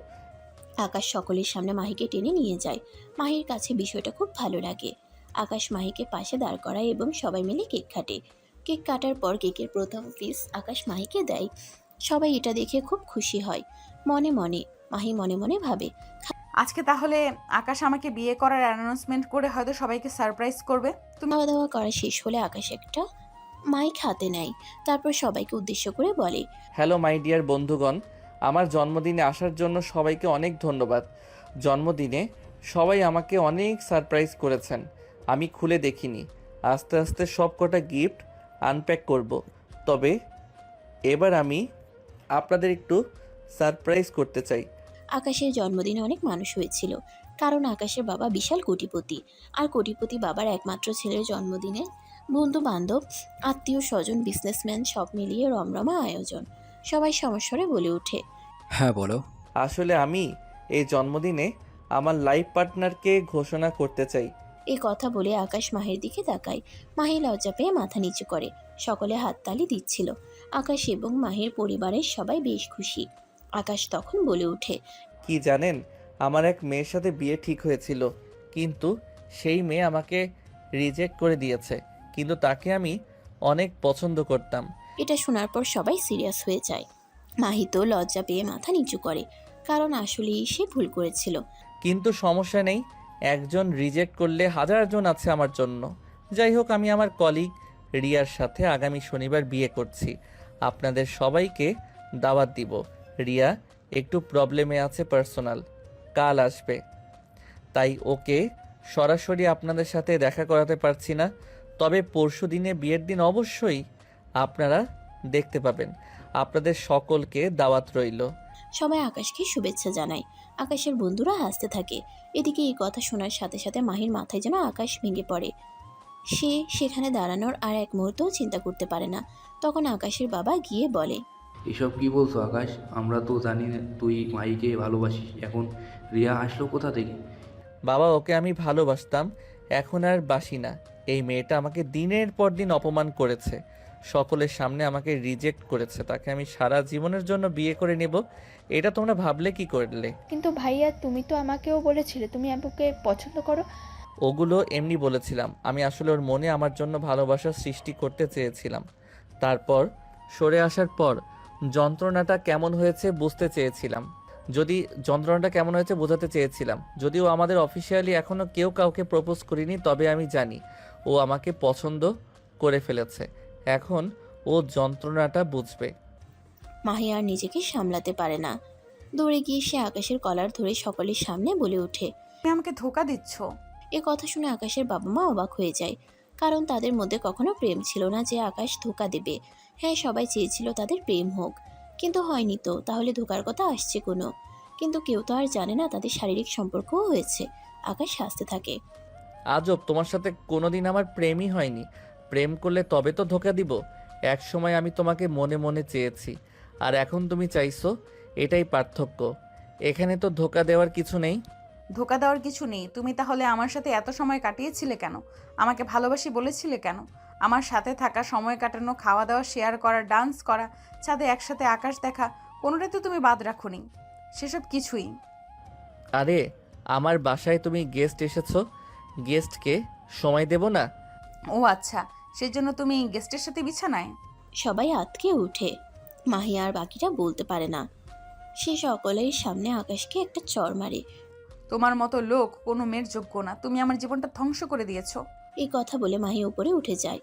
আকাশ সকলের সামনে মাহিকে টেনে নিয়ে যায়। মাহির কাছে বিষয়টা খুব ভালো লাগে। আকাশ মাহিকে পাশে দাঁড় করায় এবং সবাই মিলে কেক কাটে। কেক কাটার পর কেকের প্রথম পিস আকাশ মাহিকে দেয়। সবাই এটা দেখে খুব খুশি হয়। মনে মনে মাহি মনে মনে ভাবে, আজকে তাহলে আকাশ আমাকে বিয়ে করার অ্যানাউন্সমেন্ট করে হয়তো সবাইকে সারপ্রাইজ করবে। তুমি খাওয়া দাওয়া করা শেষ হলে আকাশ একটা মাইক হাতে নেয়, তারপর সবাইকে উদ্দেশ্য করে বলে, হ্যালো মাই ডিয়ার বন্ধুগণ, আমার জন্মদিনে আসার জন্য সবাইকে অনেক ধন্যবাদ। জন্মদিনে সবাই আমাকে অনেক সারপ্রাইজ করেছেন, আমি খুলে দেখিনি। আস্তে আস্তে সব কটা গিফট আনপ্যাক করব। তবে এবার আমি আপনাদের একটু সারপ্রাইজ করতে চাই। আকাশের জন্মদিনে অনেক মানুষ হয়েছিল, কারণ আকাশের বাবা বিশাল কোটিপতি। আর কোটিপতি বাবার একমাত্র ছেলের জন্মদিনে বন্ধু বান্ধব, আত্মীয় স্বজন, বিজনেসম্যান সব মিলিয়ে রমরমা আয়োজন। সবাই সমস্বরে বলে ওঠে, হ্যাঁ বলো। আসলে আমি এই জন্মদিনে আমার লাইফ পার্টনারকে ঘোষণা করতে চাই। এই কথা বলে আকাশ মাহির দিকে তাকায়। মাহি লজ্জা পেয়ে মাথা নিচু করে। সকলে হাততালি দিচ্ছিল। আকাশ এবং মাহির পরিবারের সবাই বেশ খুশি। আকাশ তখন বলে ওঠে, কি জানেন, আমার এক মেয়ের সাথে বিয়ে ঠিক হয়েছিল, কিন্তু সেই মেয়ে আমাকে রিজেক্ট করে দিয়েছে। কিন্তু তাকে আমি অনেক পছন্দ করতাম। এটা শোনার পর সবাই সিরিয়াস হয়ে যায়। মাহি তো লজ্জা পেয়ে মাথা নিচু করে, কারণ আসলেই সে ভুল করেছিল। কিন্তু সমস্যা নেই, একজন রিজেক্ট করলে হাজারজন আছে আমার জন্য। যাই হোক, আমি আমার কলিগ রিয়ার সাথে আগামী শনিবার বিয়ে করছি। আপনাদের সবাইকে দাওয়াত দিব। রিয়া একটু প্রবলেমে আছে, পার্সোনাল, কাল আসবে, তাই ওকে সরাসরি আপনাদের সাথে দেখা করাতে পারছি না। তবে পরশু দিনে বিয়ের দিন অবশ্যই আপনারা দেখতে পাবেন। আপনাদের সকলকে দাওয়াত রইল। সবাই আকাশকে শুভেচ্ছা জানায়। আকাশের বন্ধুরা হাসতে থাকে। এদিকে এই কথা শোনার সাথে সাথে মাহির মাথায় যেন আকাশ ভেঙে পড়ে। সে সেখানে দাঁড়ানোর আর এক মুহূর্তও চিন্তা করতে পারে না। তখন আকাশের বাবা গিয়ে বলে, এসব কি বলছো আকাশ? আমরা তো জানি না তুই মাইকে ভালোবাসিস, এখন রিয়া আসলো কোথা থেকে? বাবা, ওকে আমি ভালোবাসতাম, এখন আর বাসি না। এই মেয়েটা আমাকে দিনের পর দিন অপমান করেছে, সকলের সামনে আমাকে রিজেক্ট করেছে। তাকে আমি সারা জীবনের জন্য বিয়ে করে নেব, এটা তোমরা ভাবলে কি করলে? কিন্তু ভাইয়া, তুমি তো আমাকেও বলেছিলে তুমি আপুকে পছন্দ করো। ওগুলো এমনি বলেছিলাম, আমি আসলে ওর মনে আমার জন্য ভালোবাসার সৃষ্টি করতে চেয়েছিলাম। তারপর সরে আসার পর যন্ত্রণাটা কেমন হয়েছে বুঝতে চেয়েছিলাম। বোঝাতে চেয়েছিলাম। যদিও আমাদের অফিসিয়ালি এখনও কেউ কাউকে প্রপোজ করিনি, তবে আমি জানি ও আমাকে পছন্দ করে ফেলেছে। এখন ও যন্ত্রণাটা বুঝবে। মাহি আর নিজেকে সামলাতে পারে না। দৌড়ে গিয়ে সে আকাশের কলার ধরে সকলের সামনে বলে ওঠে, তুমি আমাকে ধোকা দিচ্ছ। এ কথা শুনে আকাশের বাবা মা অবাক হয়ে যায়, কারণ তাদের মধ্যে কখনো প্রেম ছিল না যে আকাশ ধোকা দেবে। হ্যাঁ, সবাই চেয়েছিল তাদের প্রেম হোক, কিন্তু হয়নি তো, তাহলে ধোকার কথা আসছে কোনো। কিন্তু কেউ তো আর জানে না তাদের শারীরিক সম্পর্কও হয়েছে। আকাশ হাসতে থাকে। আজব, তোমার সাথে কোনোদিন আমার প্রেমই হয়নি। প্রেম করলে তবে তো ধোকা দিব। এক সময় আমি তোমাকে মনে মনে চেয়েছি, আর এখন তুমি চাইছো, এটাই পার্থক্য। এখানে তো ধোকা দেওয়ার কিছু নেই। ধোকা দেওয়ার কিছু নেই। তুমি তাহলে আমার সাথে এত সময় কাটিয়েছিলে কেন? আমাকে ভালোবাসি বলেছিলে কেন? আমার সাথে থাকা, সময় কাটানো, খাওয়া দাওয়া শেয়ার করা, ডান্স করা, ছাদে একসাথে আকাশ দেখা, কোনোটাই তো তুমি বাদ রাখোনি। সেসব কিছুই। আরে, আমার বাসায় তুমি গেস্ট এসেছো, গেস্টকে সময় দেব না? ও আচ্ছা, সেজন্য তুমি গেস্টের সাথে বিছানায়? সবাই আতকে উঠে। মাহি আর বাকিটা বলতে পারে না। সে সকলের সামনে আকাশকে একটা চড় মারে। তোমার মতো লোক কোনো মেয়ের যোগ্য না। তুমি আমার জীবনটা ধ্বংস করে দিয়েছো। এই কথা বলে মাহি উপরে উঠে যায়।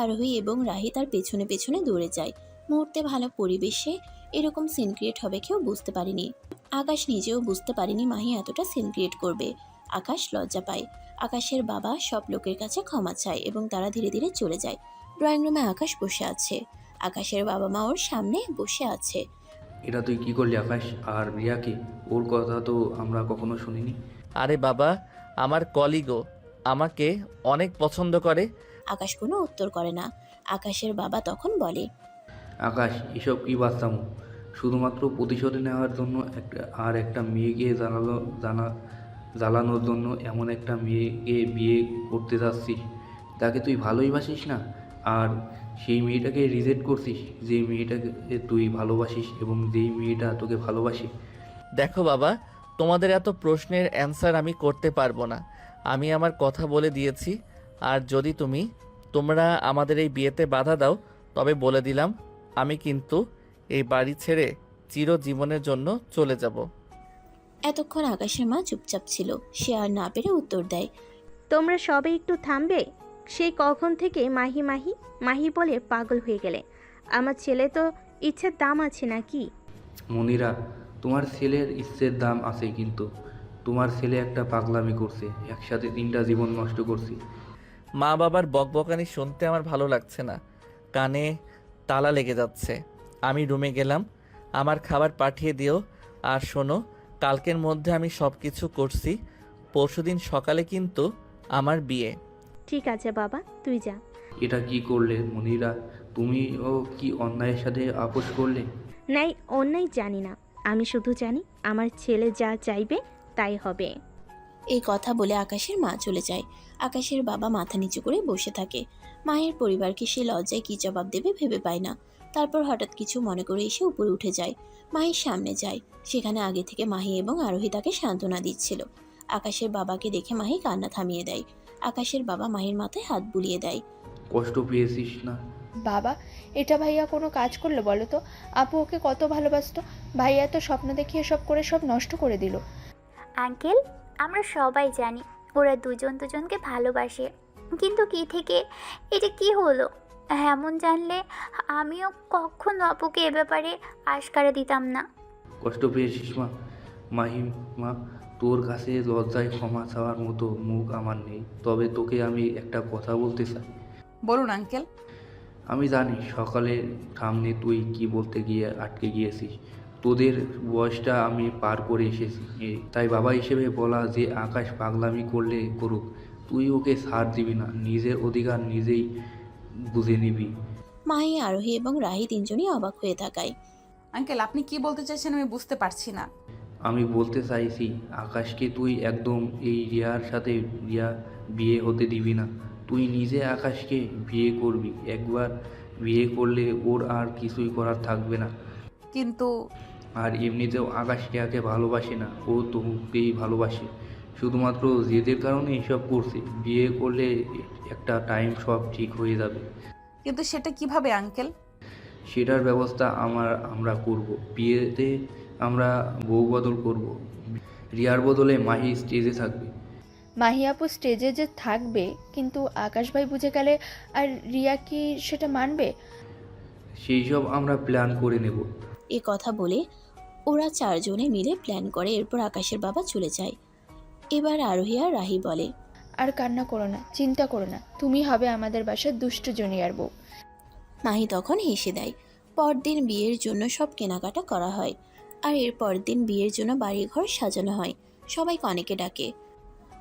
আরোহী এবং রাহি তার পেছনে পেছনে দৌড়ে যায়। মুহূর্তে ভালো পরিবেশে এরকম সিন ক্রিয়েট হবে কেউ বুঝতে পারেনি। আকাশ নিজেও বুঝতে পারেনি মাহি এতটা সিন ক্রিয়েট করবে। আকাশ লজ্জা পায়। আকাশের বাবা সব লোকের কাছে ক্ষমা চায় এবং তারা ধীরে ধীরে চলে যায়। ড্রয়িং রুমে আকাশ বসে আছে। আকাশের বাবা মা ওর সামনে বসে আছে। এটা তুই কি করলি আকাশ? আর রিয়াকে? ওর কথা তো আমরা কখনো শুনিনি। আরে বাবা, আমার কলিগও আমাকে অনেক পছন্দ করে। আকাশ কোনো উত্তর করে না। আকাশের বাবা তখন বলে, আকাশ, এসব কি বাচ্চামো? শুধুমাত্র প্রতিশোধ নেওয়ার জন্য একটা মেয়েকে জ্বালানোর জন্য এমন একটা মেয়েকে বিয়ে করতে যাচ্ছিস, তাকে তুই ভালোই বাসিস না, আর সেই মেয়েটাকে রিজেক্ট করছিস, যে মেয়েটাকে তুই ভালোবাসিস এবং যেই মেয়েটা তোকে ভালোবাসে। দেখো বাবা, তোমাদের এত প্রশ্নের অ্যান্সার আমি করতে পারবো না। আমি আমার কথা বলে দিয়েছি, আর যদি তোমরা আমাদের এই বিয়েতে বাধা দাও, তবে বলে দিলাম আমি কিন্তু এই বাড়ি ছেড়ে চিরজীবনের জন্য চলে যাব। এতক্ষণ আকাশের মা চুপচাপ ছিল। সে আর না পেরে উত্তর দেয়, তোমরা সবাই একটু থামবে? সেই কখন থেকে মাহি মাহি মাহি বলে পাগল হয়ে গেলে? আমার ছেলে তো ইচ্ছের দাম আছে নাকি? মনিরা, তোমার ছেলের ইচ্ছের দাম আছে, কিন্তু তোমার ছেলে একটা পাগলামি করছে, একসাথে 3টা জীবন নষ্ট করছি। মা বাবার বকবকানি শুনতে আমার ভালো লাগছে না, কানে তালা লেগে যাচ্ছে। আমি রুমে গেলাম, আমার খাবার পাঠিয়ে দিও। আর শোনো, কালকের মধ্যে আমি সব কিছু করছি, পরশুদিন সকালে কিন্তু আমার বিয়ে। ঠিক আছে বাবা, তুই যা। এটা কি করলে মনিরা? তুমিও কি অন্যায়ের সাথে আপোষ করলে? নাই, অন্যায় জানি না, আমি শুধু জানি আমার ছেলে যা চাইবে তাই হবে। এই কথা বলে আকাশের মা চলে যায়। আকাশের বাবা মাথা নিচু করে বসে থাকে। মায়ের পরিবারকে সে লজ্জায় কী জবাব দেবে ভেবে পায় না। তারপর হঠাৎ কিছু মনে করে এসে উপরে উঠে যায়, মাহির সামনে যায়। সেখানে আগে থেকে মাহি এবং আরোহী তাকে সান্ত্বনা দিচ্ছিল। আকাশের বাবাকে দেখে মাহি কান্না থামিয়ে দেয়। আকাশের বাবা মাহির মাথায় হাত বুলিয়ে দেয়। কষ্ট পেয়েছিস না? বাবা, এটা ভাইয়া কোনো কাজ করলো বলো তো? আপু ওকে কত ভালোবাসতো, ভাইয়া তো স্বপ্ন দেখিয়ে সব করে সব নষ্ট করে দিল। আঙ্কেল, আমরা সবাই জানি ওরা দুজন দুজনকে ভালোবাসে, কিন্তু কি থেকে এটা কি হলো? এমন জানলে আমিও কখনো আপুকে এ ব্যাপারে আশকারা দিতাম না। কষ্ট পেয়েছিস মা? মাহিম মা, তোর কাছে লজ্জায় ক্ষমা চাওয়ার মতো মুখ আমার নেই, তবে তোকে আমি একটা কথা বলতে চাই। বলুন আঙ্কেল। আমি জানি সকালের সামনে তুই কি বলতে গিয়ে আটকে গিয়েছিস। তোদের বয়সটা আমি পার করে এসেছি, তাই বাবা হিসেবে বলা যে আকাশ পাগলামি করলে করুক, তুই ওকে ছাড় দিবি না, নিজের অধিকার নিজেই বুঝে নিবি। মাহি, আরোহী এবং রাহি তিনজনই অবাক হয়ে তাকায়। আঙ্কেল, আপনি কি বলতে চাইছেন আমি বুঝতে পারছি না। আমি বলতে চাইছি, আকাশকে তুই একদম এই রিয়ার সাথে বিয়ে হতে দিবি না। তুই নিজে আকাশকে বিয়ে করবি, একবার বিয়ে করলে ওর আর কিছুই করার থাকবে না। কিন্তু আর এমনিতেও আকাশ রিয়াকে ভালোবাসে না, ও তোকেই ভালোবাসে, শুধুমাত্র জেদের কারণে এসব করছে। বিয়ে করলে একটা টাইম সব ঠিক হয়ে যাবে। কিন্তু সেটা কিভাবে আঙ্কেল? সেটার ব্যবস্থা আমরা করব। বিয়েতে আমরা বউ বদল করব, রিয়ার বদলে মাহি স্টেজে থাকবে। মাহি আপু স্টেজে যে থাকবে, কিন্তু আকাশ ভাই বুঝে গেলে আর রিয়া কি সেটা মানবে? সেই সব আমরা প্ল্যান করে নেব। এ কথা বলে ওরা চারজনে মিলে প্ল্যান করে। এরপর আকাশের বাবা চলে যায়। এবার আরোহী আর রাহি বলে, আর কান্না করো না, চিন্তা করো না, তুমি হবে আমাদের বাসার দুষ্টু জুনিয়র বউ। মাহি তখন হেসে দেয়। পরদিন বিয়ের জন্য সব কেনাকাটা করা হয়। আর এর পরদিন বিয়ের জন্য বাড়িঘর সাজানো হয়, সবাইকে অনেকে ডাকে।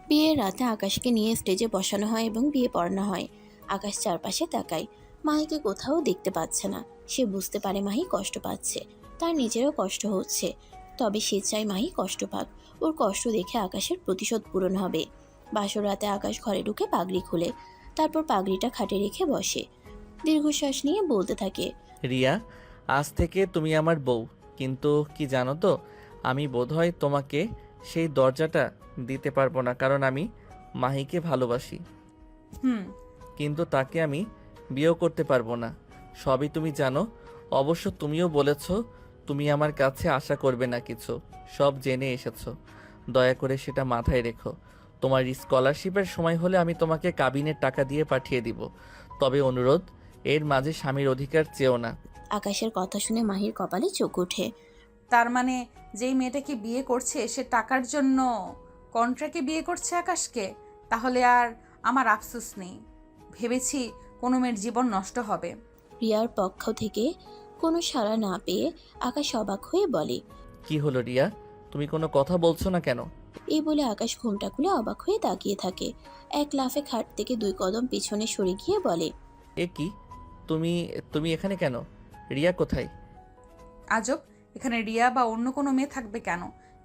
বিয়ের রাতে আকাশকে নিয়ে স্টেজে বসানো হয় এবং বিয়ে পড়ানো হয়। আকাশ চারপাশে তাকায়, মাহিকে কোথাও দেখতে পাচ্ছে না। সে বুঝতে পারে মাহি কষ্ট পাচ্ছে, তার নিজেরও কষ্ট হচ্ছে, তবে সে চায় মাহি কষ্ট পাক। ওর কষ্ট দেখে আকাশের প্রতিশোধ পূরণ হবে। বাসর রাতে আকাশ ঘরে ঢুকে পাগড়ি খুলে, তারপর পাগড়িটা খাটে রেখে বসে। দীর্ঘশ্বাস নিয়ে বলতে থাকে, রিয়া, আজ থেকে তুমি আমার বউ। কিন্তু কি জানো তো, আমি বোধহয় তোমাকে সেই দরজাটা দিতে পারবো না, কারণ আমি মাহিকে ভালোবাসি। কিন্তু তাকে আমি বিয়েও করতে পারবো না, সবই তুমি জানো। অবশ্য তুমিও বলেছ তুমি আমার কাছে আশা করবে না কিছু, সব জেনে এসেছো। দয়া করে সেটা মাথায় রেখো। তোমার স্কলারশিপের সময় হলে আমি তোমাকে কাবিনের টাকা দিয়ে পাঠিয়ে দিব, তবে অনুরোধ, এর মাঝে স্বামীর অধিকার চেও না। আকাশের কথা শুনে মাহির কপালে চোখ ওঠে। তার মানে যেই মেয়েটাকে বিয়ে করছে সে টাকার জন্য কন্ট্রাক্টে বিয়ে করছে আকাশকে? তাহলে আর আমার আফসোস নেই। ভেবেছি কোনো মেয়ের জীবন নষ্ট হবে। রিয়ার পক্ষ থেকে কোনো সাড়া না পেয়ে আকাশ অবাক হয়ে বলে, কি হলো রিয়া, তুমি কোনো কথা বলছো না কেন? এই বলে আকাশ ঘুমটা খুলে অবাক হয়ে তাকিয়ে থাকে। এক লাফে খাট থেকে 2 কদম পিছনে সরে গিয়ে বলে, এ কি, তুমি তুমি এখানে কেন? রিয়া কোথায়? আজব, এখানে রিয়া বা অন্য কোনো মেয়ে থাকবে কেন?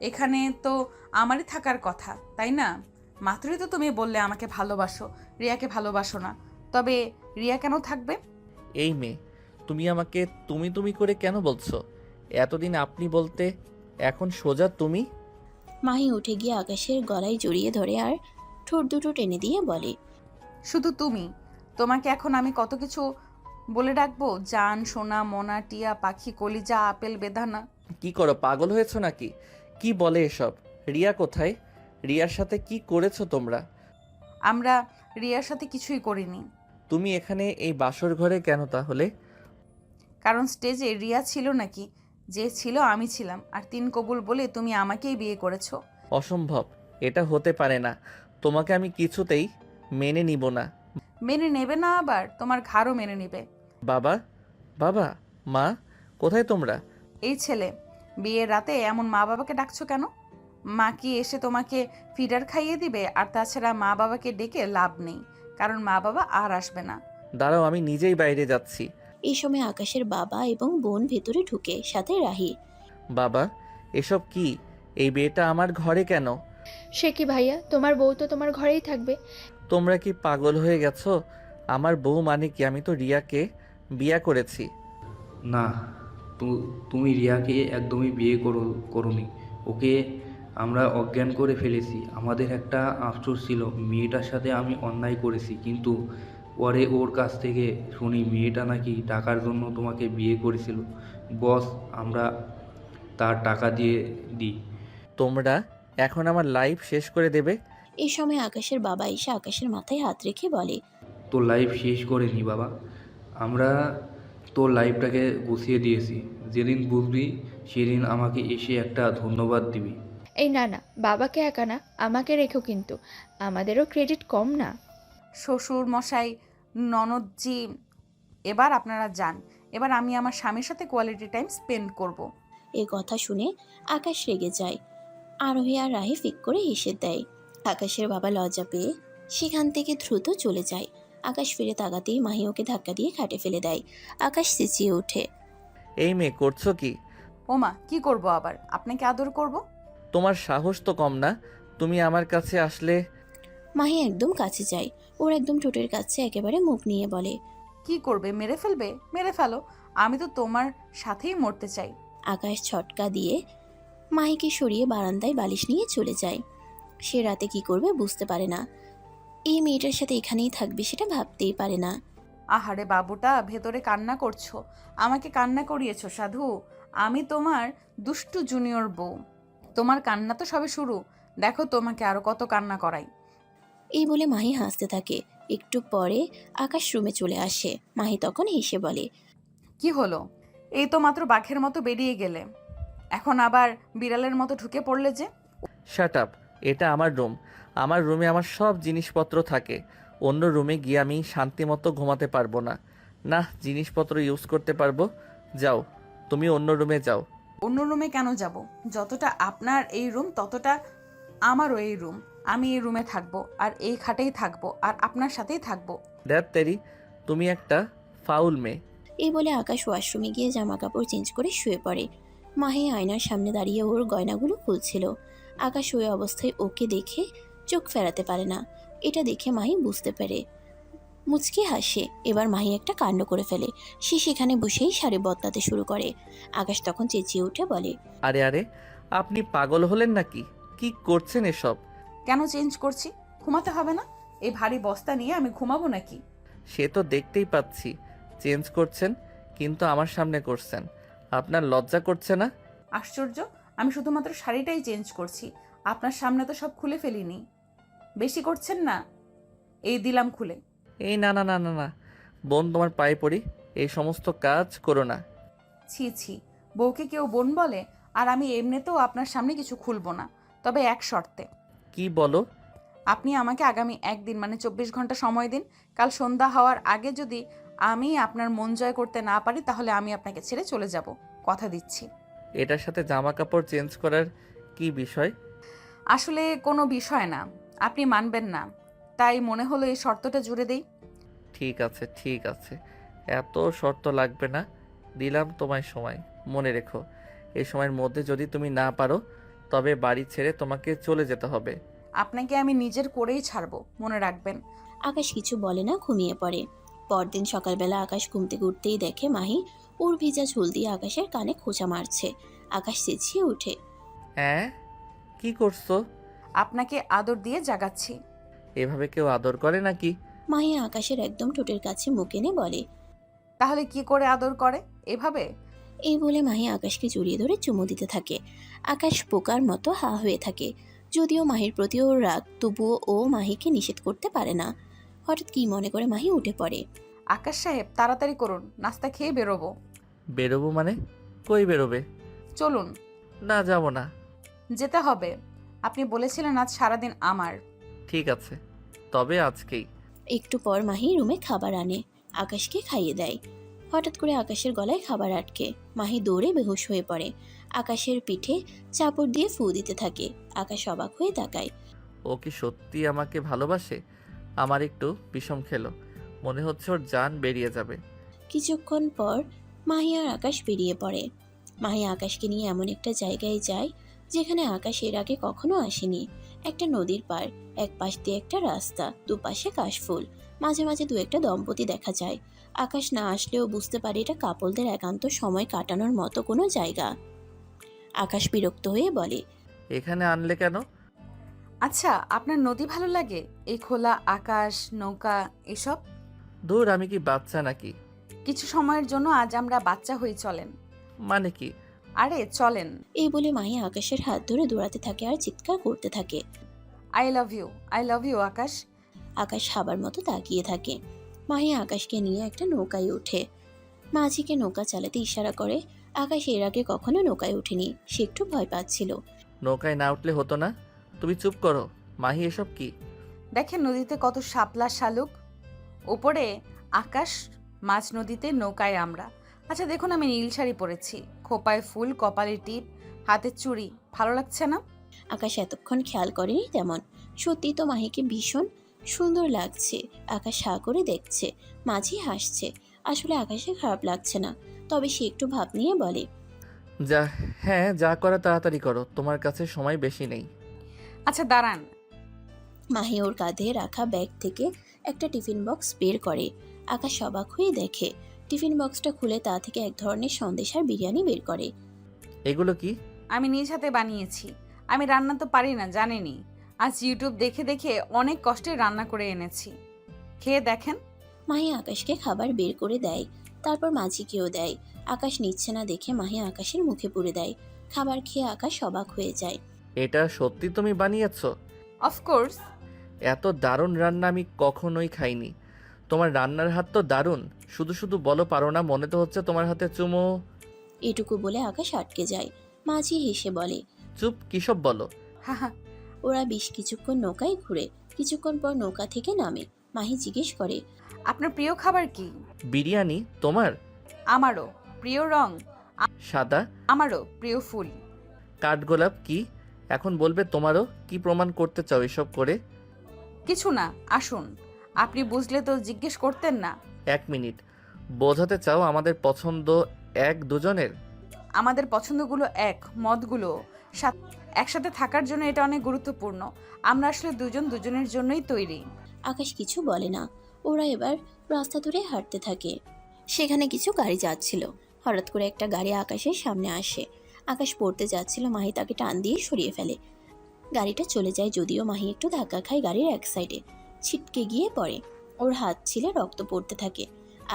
এখানে তো আমারই থাকার কথা, তাই না? মাত্রই তো তুমি বললে আমাকে ভালোবাসো, রিয়াকে ভালোবাসো না, তবে রিয়া কেন থাকবে? এই মেয়ে, তুমি আমাকে তুমি তুমি করে কেন বলছো? এতদিন আপনি বলতে, এখন সোজা তুমি। মাহি উঠে গিয়ে আকাশের গলায় জড়িয়ে ধরে আর ঠোঁট দুটো টেনে দিয়ে বলে, শুধু তুমি? তোমাকে এখন আমি কত কিছু বলে ডাকবো, জান, সোনা, মোনা, টিয়া, পাখি, কলিজা, আপেল, বেদানা। কি করো, পাগল হয়েছো নাকি? কি বলে এসব? রিয়া কোথায়? রিয়ার সাথে কি করেছো তোমরা? আমরা রিয়ার সাথে কিছুই করিনি। তুমি এখানে এই বাসর ঘরে কেন তাহলে? কারণ স্টেজে রিয়া ছিল নাকি? যে ছিল আমি ছিলাম, আর 3 কবুল বলে তুমি আমাকেই বিয়ে করেছো। অসম্ভব, এটা হতে পারে না। তোমাকে আমি কিছুতেই মেনে নিব না। মেনে নেবে না আবার? তোমার ঘাড়ও মেনে নেবে। বাবা, বাবা, মা, কোথায় তোমরা? এই ছেলে, বিয়ের রাতে এমন মা বাবাকে ডাকছো কেন? মা কি এসে তোমাকে ফিডার খাইয়ে দিবে? আর তাছাড়া মা বাবাকে ডেকে লাভ নেই, কারণ মা বাবা আর আসবে না। দাঁড়াও, আমি নিজেই বাইরে যাচ্ছি। এই সময় আকাশের বাবা এবং বোন ভেতরে ঢুকে, সাথে রাহি। বাবা, এসব কি? এই বিয়েটা আমার ঘরে কেন? সে কি ভাইয়া, তোমার বউ তো তোমার ঘরেই থাকবে। তোমরা কি পাগল হয়ে গেছো? আমার বউ মানে কি? আমি তো রিয়াকে বিয়ে করেছি। না, তুমি রিয়াকে একদমই বিয়ে করোনি। ওকে আমরা অজ্ঞান করে ফেলেছি। আমাদের একটা আফসোস ছিল, মেয়েটার সাথে আমি অন্যায় করেছি, কিন্তু পরে ওর কাছ থেকে শুনি মেয়েটা নাকি টাকার জন্য তোমাকে বিয়ে করেছিল। বস, আমরা তার টাকা দিয়ে দিই। তোমরা এখন আমার লাইফ শেষ করে দেবে? এই সময় আকাশের বাবা এসে আকাশের মাথায় হাত রেখে বলে, তোর লাইফ শেষ করে নি বাবা, আমরা তোর লাইফটাকে গুছিয়ে দিয়েছি। যেদিন বুঝবি সেদিন আমাকে এসে একটা ধন্যবাদ দিবি। এই না না, বাবাকে একা না, আমাকে রেখো কিন্তু, আমাদেরও ক্রেডিট কম না। শ্বশুর মশাই, ননদজি, এবার আপনারা যান। এবার আমি আমার স্বামীর সাথে কোয়ালিটি টাইম স্পেন্ড করব। এই কথা শুনে আকাশ রেগে যায়। আরোহী আর রাহি ফিক করে হেসে দেয়। আকাশের বাবা লজ্জা পেয়ে সেখান থেকে দ্রুত চলে যায়। আকাশ ফিরে তাকাতেই মাহি ওকে ধাক্কা দিয়ে খাটে ফেলে দেয়। আকাশ চেঁচিয়ে ওঠে, এই মেয়ে, করছো কি? ওমা, কি করব আবার? আপনাকে আদর করব? তোমার সাহস তো কম না? তুমি আমার কাছে আসলে। মাহি একদম কাছে যায়, ওর একদম ঠোঁটের কাছে একেবারে মুখ নিয়ে বলে, কি করবে? মেরে ফেলবে? মেরে ফেলো, আমি তো তোমার সাথেই মরতে চাই। আকাশ ছটকা দিয়ে মাহিকে সরিয়ে বারান্দায় বালিশ নিয়ে চলে যায়। সে রাতে কি করবে বুঝতে পারে না। এই মেয়েটার সাথে এখানেই থাকবে সেটা ভাবতেই পারে না। আহারে বাবুটা, ভেতরে কান্না করছো, আমাকে কান্না করিয়েছো সাধু। আমি তোমার দুষ্টু জুনিয়র বউ। তোমার কান্না তো সবে শুরু, দেখো তোমাকে আরো কত কান্না করাই। এই বলে মাহি হাসতে থাকে। একটু পরে আকাশ রুমে চলে আসে। মাহি তখন হেসে বলে, কি হলো? এই তো মাত্র বাঘের মতো বেরিয়ে গেলে, এখন আবার বিড়ালের মতো ঢুকে পড়লে যে? শাট আপ, এটা আমার রুম। আমার রুমে আমার সব জিনিসপত্র থাকে। অন্য রুমে গিয়ে আমি শান্তিমতো ঘুমাতে পারবো না। না, জিনিসপত্র ইউজ করতে পারবো। যাও, তুমি অন্য রুমে যাও। অন্য রুমে কেন যাব? যতটা আপনার এই রুম ততটা আমারও এই রুম। আমি এই রুমে থাকবো, আর এই খাটেই থাকবো, আর আপনার সাথেই থাকবো। দ্যাট তেরি, তুমি একটা ফাউল মেয়ে। এই বলে আকাশ ওয়াশরুমে গিয়ে জামা কাপড় চেঞ্জ করে শুয়ে পড়ে। মাহি আয়নার সামনে দাঁড়িয়ে ওর গয়নাগুলো খুলছিল। আকাশ ওই অবস্থায় ওকে দেখে চোখ ফেরাতে পারে না। এটা দেখে মাহি বুঝতে পারে, মুচকি হাসে। এবার মাহি একটা কাণ্ড করে ফেলে। সে সেখানে বসেই শাড়ি বদলাতে শুরু করে। আকাশ তখন চেঁচিয়ে উঠে বলে, আরে আরে, আপনি পাগল হলেন নাকি? কি করছেন এসব? কেন চেঞ্জ করছি? ঘুমাতে হবে না? এই ভারী বস্তা নিয়ে আমি ঘুমাবো নাকি? সে তো দেখতেই পাচ্ছি চেঞ্জ করছেন, কিন্তু আমার সামনে করছেন। আপনার লজ্জা করছে না? আশ্চর্য, আমি শুধুমাত্র শাড়িটাই চেঞ্জ করছি, আপনার সামনে তো সব খুলে ফেলিনি। বেশি করছেন না? এই দিলাম খুলে। এই না না না না না, বোন, তোমার পায়ে পড়ি, এই সমস্ত কাজ করো না। ছি ছি, বউকে কেউ বোন বলে? আর আমি এমনিতেও আপনার সামনে কিছু খুলবো না, তবে এক শর্তে। কি বলো? আপনি আমাকে আগামী একদিন মানে 24 ঘন্টা সময় দিন। কাল সন্ধ্যা হওয়ার আগে যদি আমি আপনার মন জয় করতে না পারি, তাহলে আমি আপনাকে ছেড়ে চলে যাব, কথা দিচ্ছি। এটার সাথে জামা কাপড় চেঞ্জ করার কি বিষয়? আসলে কোনো বিষয় না, আপনি মানবেন না, তাই মনে হলো এই শর্তটা জুড়ে দেই। ঠিক আছে ঠিক আছে, এত শর্ত লাগবে না, দিলাম তোমায় সময়। মনে রেখো, এই সময়ের মধ্যে যদি তুমি না পারো, তবে বাড়ি ছেড়ে তোমাকে চলে যেতে হবে। আপনাকে আমি নিজের করেই ছাড়বো, মনে রাখবেন। আকাশ কিছু বলে না, ঘুমিয়ে পড়ে। পরদিন সকালবেলা আকাশ ঘুম থেকে উঠতেই দেখে মাহি ওর ভিজা ঝুল দিয়ে আকাশের কানে খোঁচা মারছে। আকাশ চেঁচিয়ে উঠে, হ্যাঁ, কি করছো? আপনাকে আদর দিয়ে জাগাচ্ছি। এভাবে কেউ আদর করে নাকি? মাহি আকাশের একদম ঠোঁটের কাছে মুখ এনে বলে, তাহলে কি করে আদর করে? এভাবে? এই বলে মাহি আকাশকে জড়িয়ে ধরে চুমু দিতে থাকে। আকাশ পোকার মতো হা হয়ে থাকে। যদিও মাহির প্রতি ওর রাগ, তবুও ও মাহিকে নিষেধ করতে পারে না। হঠাৎ কি মনে করে মাহি উঠে পড়ে। আকাশ সাহেব, তাড়াতাড়ি করুন, নাস্তা খেয়ে বেরোবো। বেরোবো মানে? কই বেরোবে? চলুন। না, যাব না। যেতে হবে। আপনি বলেছিলেন আজ সারাদিন আমার। ঠিক আছে, তবে আজকেই। একটু পর মাহি রুমে খাবার আনে, আকাশকে খাইয়ে দেয়। হঠাৎ করে আকাশের গলায় খাবার আটকে মাহি দৌড়ে বেহুশ হয়ে পড়ে। আকাশের পিঠে চাপড় দিয়ে ফু দিতে থাকে। আকাশ অবাক হয়ে তাকায়। ও কি সত্যি আমাকে ভালোবাসে? আমার একটু বিষম খেলো, মনে হচ্ছে ওর জান বেরিয়ে যাবে। কিছুক্ষণ পর মাহি আর আকাশ বেরিয়ে পড়ে। মাহি আকাশকে নিয়ে এমন একটা জায়গায় যায় যেখানে আকাশ এর আগে কখনো আসেনি। একটা নদীর পার, এক পাশ দিয়ে একটা রাস্তা, দুপাশে কাশফুল, মাঝে মাঝে দু একটা দম্পতি দেখা যায়। আকাশ না আসলেও বুঝতে পারে এটা কাপলদের একান্ত সময় কাটানোর মতো কোনো জায়গা। আকাশ বিরক্ত হয়ে বলে, এখানে আনলে কেন? আচ্ছা, আপনার নদী ভালো লাগে? এই খোলা আকাশ, নৌকা এসব? দূর, আমি কি বাচ্চা নাকি? কিছু সময়ের জন্য আজ আমরা বাচ্চা হয়ে চলেন। মানে কি? আরে চলেন। এই বলে মাহি আকাশের হাত ধরে দৌড়াতে থাকে আর চিৎকার করতে থাকে। আই লাভ ইউ আকাশ। আকাশ হাবার মতো তাকিয়ে থাকে। মাহি আকাশকে নিয়ে একটা নৌকায় ওঠে। মাঝিকে নৌকা চালাতে ইশারা করে। আকাশ এর আগে কখনো নৌকায় ওঠেনি, সে একটু ভয় পাচ্ছিল। নৌকায় না উঠলে হতো না? তুমি চুপ করো মাহি, এসব কি? দেখেন নদীতে কত শাপলা শালুক, ওপরে আকাশ, মাঝ নদীতে নৌকায় আমরা। আচ্ছা দেখুন, আমি নীল শাড়ি পরেছি, খোপায় ফুল, কপালে টিপ, হাতের চুড়ি, ভালো লাগছে না? আকাশ এতক্ষণ খেয়াল করেনি তেমন। সত্যি তো মাহিকে ভীষণ সুন্দর লাগছে। আকাশ হা করে দেখছে, মাঝি হাসছে। আসলে আকাশে খারাপ লাগছে না, তবে সে একটু ভাব নিয়ে বলে, হ্যাঁ, যা করা তাড়াতাড়ি করো, তোমার কাছে সময় বেশি নেই। আচ্ছা দাঁড়ান। মাহি ওর কাঁধে রাখা ব্যাগ থেকে একটা টিফিন বক্স বের করে। আকাশ অবাক হয়ে দেখে টিফিন বক্সটা খুলে তা থেকে এক ধরনের সন্দেশ আর বিরিয়ানি বের করে। এগুলো কি? আমি নিজ হাতে বানিয়েছি। আমি রান্না তো পারি না, জানেনই। আজ ইউটিউব দেখে দেখে অনেক কষ্টে রান্না করে এনেছি, খেয়ে দেখেন। মাহি আকাশকে খাবার বের করে দেয়, তারপর মাঝিকেও দেয়। আকাশ নিচ্ছে না দেখে মাহি আকাশের মুখে পুরে দেয়। খাবার খেয়ে আকাশ অবাক হয়ে যায়। এটা সত্যি তুমি বানিয়েছো? অফকোর্স। এত দারুণ রান্না আমি কখনোই খাইনি। তোমার রান্নার হাত তো দারুণ, শুধু শুধু বলো পারো না, মনে তো হচ্ছে তোমার হাতে চুমো। এটুকু বলে আকাশ আটকে যায়। মাঝি হেসে বলে, চুপ, কিসব বলো? হাহা। ওরা বেশ কিছুক্ষণ নৌকায় ঘুরে। কিছুক্ষণ পর নৌকা থেকে নামে। মাহি জিজ্ঞেস করে, আপনার প্রিয় খাবার কি? বিরিয়ানি। তোমার? আমারও। প্রিয় রং? সাদা। আমারও। প্রিয় ফুল? কাঠগোলাপ। কি এখন বলবে? তোমারও কি প্রমাণ করতে চাও এসব করে? কিছু না, আসুন। আপনি বুঝলে তো জিজ্ঞেস করতেন না। 1 মিনিট, বোঝাতে চাও আমাদের পছন্দ এক দুজনের? আমাদের পছন্দগুলো এক, মতগুলো একসাথে থাকার জন্য এটা অনেক গুরুত্বপূর্ণ। আমরা আসলে দুজন দুজনের জন্যই তৈরি। আকাশ কিছু বলে না। ওরা এবার রাস্তা ধরে হাঁটতে থাকে। সেখানে কিছু গাড়ি যাচ্ছিল। হঠাৎ করে একটা গাড়ি আকাশের সামনে আসে। আকাশ পড়তে যাচ্ছিল, মাহি তাকে টান দিয়ে সরিয়ে ফেলে। গাড়িটা চলে যায়, যদিও মাহি একটু ধাক্কা খায় গাড়ির এক সাইডে, ছিটকে গিয়ে পড়ে। ওর হাত ছিলে রক্ত পড়তে থাকে।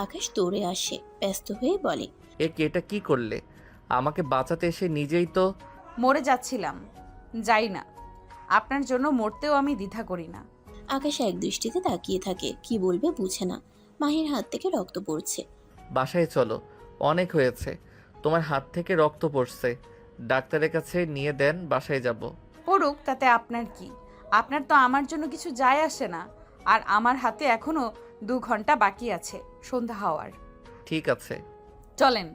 আকাশ দৌড়ে আসে, ব্যস্ত হয়ে বলে, এটা কি করলে? আমাকে বাঁচাতে এসে নিজেই তো। মরে যাচ্ছিলাম, যাই না। আপনার জন্য মরতেও আমি দ্বিধা করি না। আকাশ এক দৃষ্টিতে তাকিয়ে থাকে, কি বলবে বুঝে না। মাহির হাত থেকে রক্ত পড়ছে। বাসায় চলো, অনেক হয়েছে। তোমার হাত থেকে রক্ত পড়ছে, ডাক্তারের কাছে নিয়ে দেন, বাসায় যাব। পড়ুক, তাতে আপনার কি? আপনার তো আমার জন্য কিছু যায় আসে না। আর আমার হাতে এখনো 2 ঘন্টা বাকি আছে সন্ধ্যা হওয়ার। ঠিক আছে, চলেন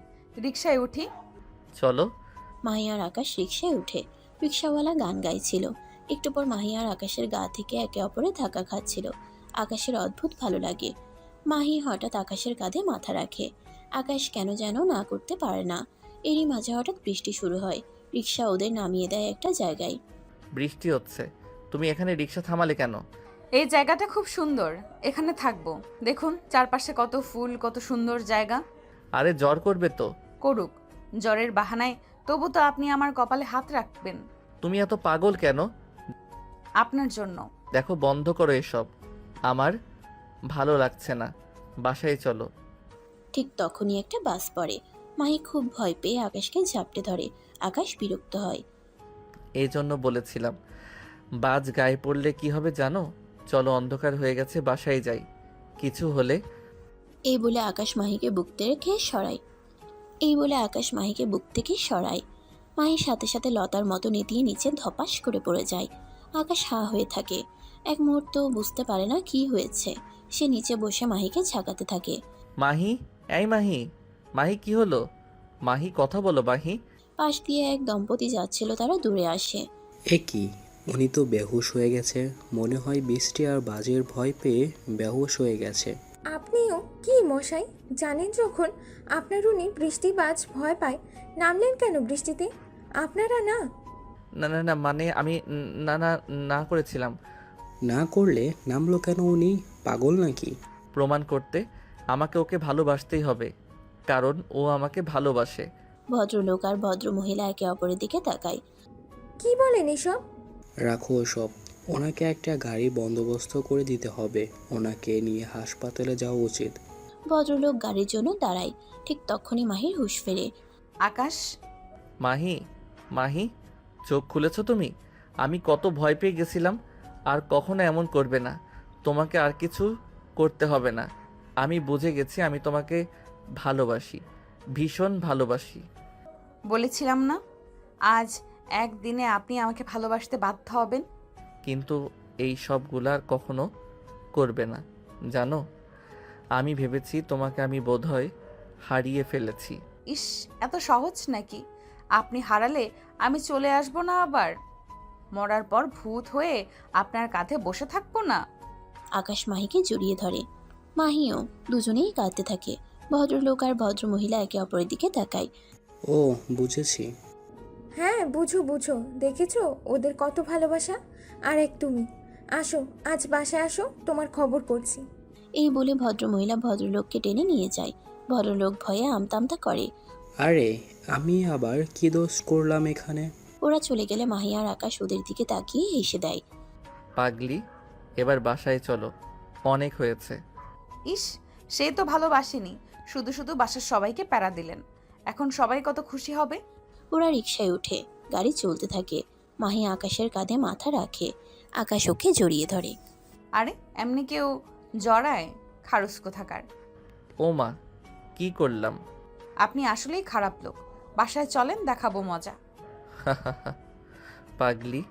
রিকশায় উঠি। চলো। মাহি আর আকাশ রিকশায় উঠে। রিকশাওয়ালা গান গাইছিল। একটু পর মাহি আর আকাশের গা থেকে একে অপরে ধাক্কা খাচ্ছিল। আকাশের অদ্ভুত ভালো লাগে। মাহি হঠাৎ আকাশের কাঁধে মাথা রাখে। আকাশ কেন যেন না করতে পারে না। এরই মাঝে হঠাৎ বৃষ্টি শুরু হয়। রিকশা ওদের নামিয়ে দেয় একটা জায়গায়। বৃষ্টি হচ্ছে, তুমি এখানে রিক্সা থামালে কেন? এই জায়গাটা খুব সুন্দর, এখানে থাকবো। দেখুন চারপাশে কত ফুল, কত সুন্দর জায়গা। আরে জ্বর করবে তো। করুক, জ্বরের বাহানায় তবু তো আপনি আমার কপালে হাত রাখবেন। তুমি এত পাগল কেন? আপনার জন্য। দেখো, বন্ধ করো এসব, আমার ভালো লাগছে না, বাসায় চলো। ঠিক তখনই একটা বাস পড়ে। মাহি খুব ভয় পেয়ে আকাশকে ঝাপটে ধরে। আকাশ বিরক্ত হয়। এই জন্য বলেছিলাম, বাজ গায়ে পড়লে কি হবে জানো? চলো, অন্ধকার হয়ে গেছে, বাসায় যাই, কিছু হলে। এই বলে আকাশ মাহিকে বুক থেকে সরায়। মাহির সাথে সাথে লতার মতো নেতিয়ে নিচে ধপাস করে পড়ে যায়। আকাশ হা হয়ে থাকে, এক মুহূর্ত বুঝতে পারে না কি হয়েছে। সে নিচে বসে মাহিকে ঝাঁকাতে থাকে। মাহি, এই মাহি, মাহি কি হলো? মাহি কথা বলো মাহি। পাশ দিয়ে এক দম্পতি যাচ্ছিল, তারা দূরে আসে। এ কি, উনি তো বেহুশ হয়ে গেছে। মনে হয় বৃষ্টি আর বাজের ভয় পেয়ে বেহুশ হয়ে গেছে। আপনিও কি মশাই, জানেন যখন আপনার উনি বৃষ্টি বাজ ভয় পায়, নামলেন কেন বৃষ্টিতে? আপনারা না? না না না, মানে আমি না না না করেছিলাম। না করলে নামলো কেন উনি? পাগল নাকি? প্রমাণ করতে আমাকে ওকে ভালোবাসতেই হবে, কারণ ও আমাকে ভালোবাসে। ভদ্রলোক আর ভদ্র মহিলা একে অপরের দিকে তাকায়। কি বলেন এসব? রাখো সব। ওনাকে একটা গাড়ি বন্দোবস্ত করে দিতে হবে। ওনাকে নিয়ে হাসপাতালে যাওয়া উচিত। ভদ্রলোক গাড়ির জন্য দাঁড়ায়, ঠিক তখনই মাহির হুঁশ ফেরে। আকাশ, মাহি, মাহি, চোখ খুলেছো তুমি? আমি কত ভয় পেয়ে গেছিলাম। আর কখনো এমন করবে না। তোমাকে আর কিছু করতে হবে না। আমি বুঝে গেছি আমি তোমাকে ভালোবাসি, ভীষণ ভালোবাসি। বলেছিলাম না আজ একদিনে আপনি আমাকে ভালোবাসতে বাধ্য হবেন। কিন্তু এই সবগুলা আর কখনো করবে না, জানো? আমি ভেবেছি তোমাকে আমি বোধহয় হারিয়ে ফেলেছি। ইস, এত সহজ নাকি? আপনি হারালে আমি চলে আসব না আবার? মরার পর ভূত হয়ে আপনার কাঁধে বসে থাকবো না? আকাশ মাহিকে জড়িয়ে ধরে। মাহিও, দুজনেই কাঁদতে থাকে। ভদ্রলোক আর ভদ্র মহিলা একে অপরের দিকে তাকায়। ও, বুঝেছি। হ্যাঁ, বুঝো বুঝো, দেখেছো ওদের কত ভালোবাসা। আর এক তুমি আসো, আজ বাসায় আসো, তোমার খবর করছি। এই বলে ভদ্র মহিলা ভদ্রলোককে টেনে নিয়ে যায়। ভদ্রলোক ভয়ে আমতা করে। আরে, আমি আবার কি দোষ করলাম এখানে? ওরা চলে গেলে মাহি আর আকাশ ওদের দিকে তাকিয়ে হেসে দেয়। পাগলি, এবার বাসায় চলো, অনেক হয়েছে। ইস, সে তো ভালোবাসেনি, শুধু শুধু বাসার সবাইকে প্যারা দিলেন। এখন সবাই কত খুশি হবে। ওরা রিকশায় ওঠে, গাড়ি চলতে থাকে। মাহি আকাশের কাঁধে মাথা রাখে, আকাশ ওকে জড়িয়ে ধরে। আরে এমনি কেউ জড়ায়? খারুস কোথাকার। ও মা, কি করলাম? আপনি আসলেই খারাপ লোক। বাসায় চলেন, দেখাবো মজা। পাগলি,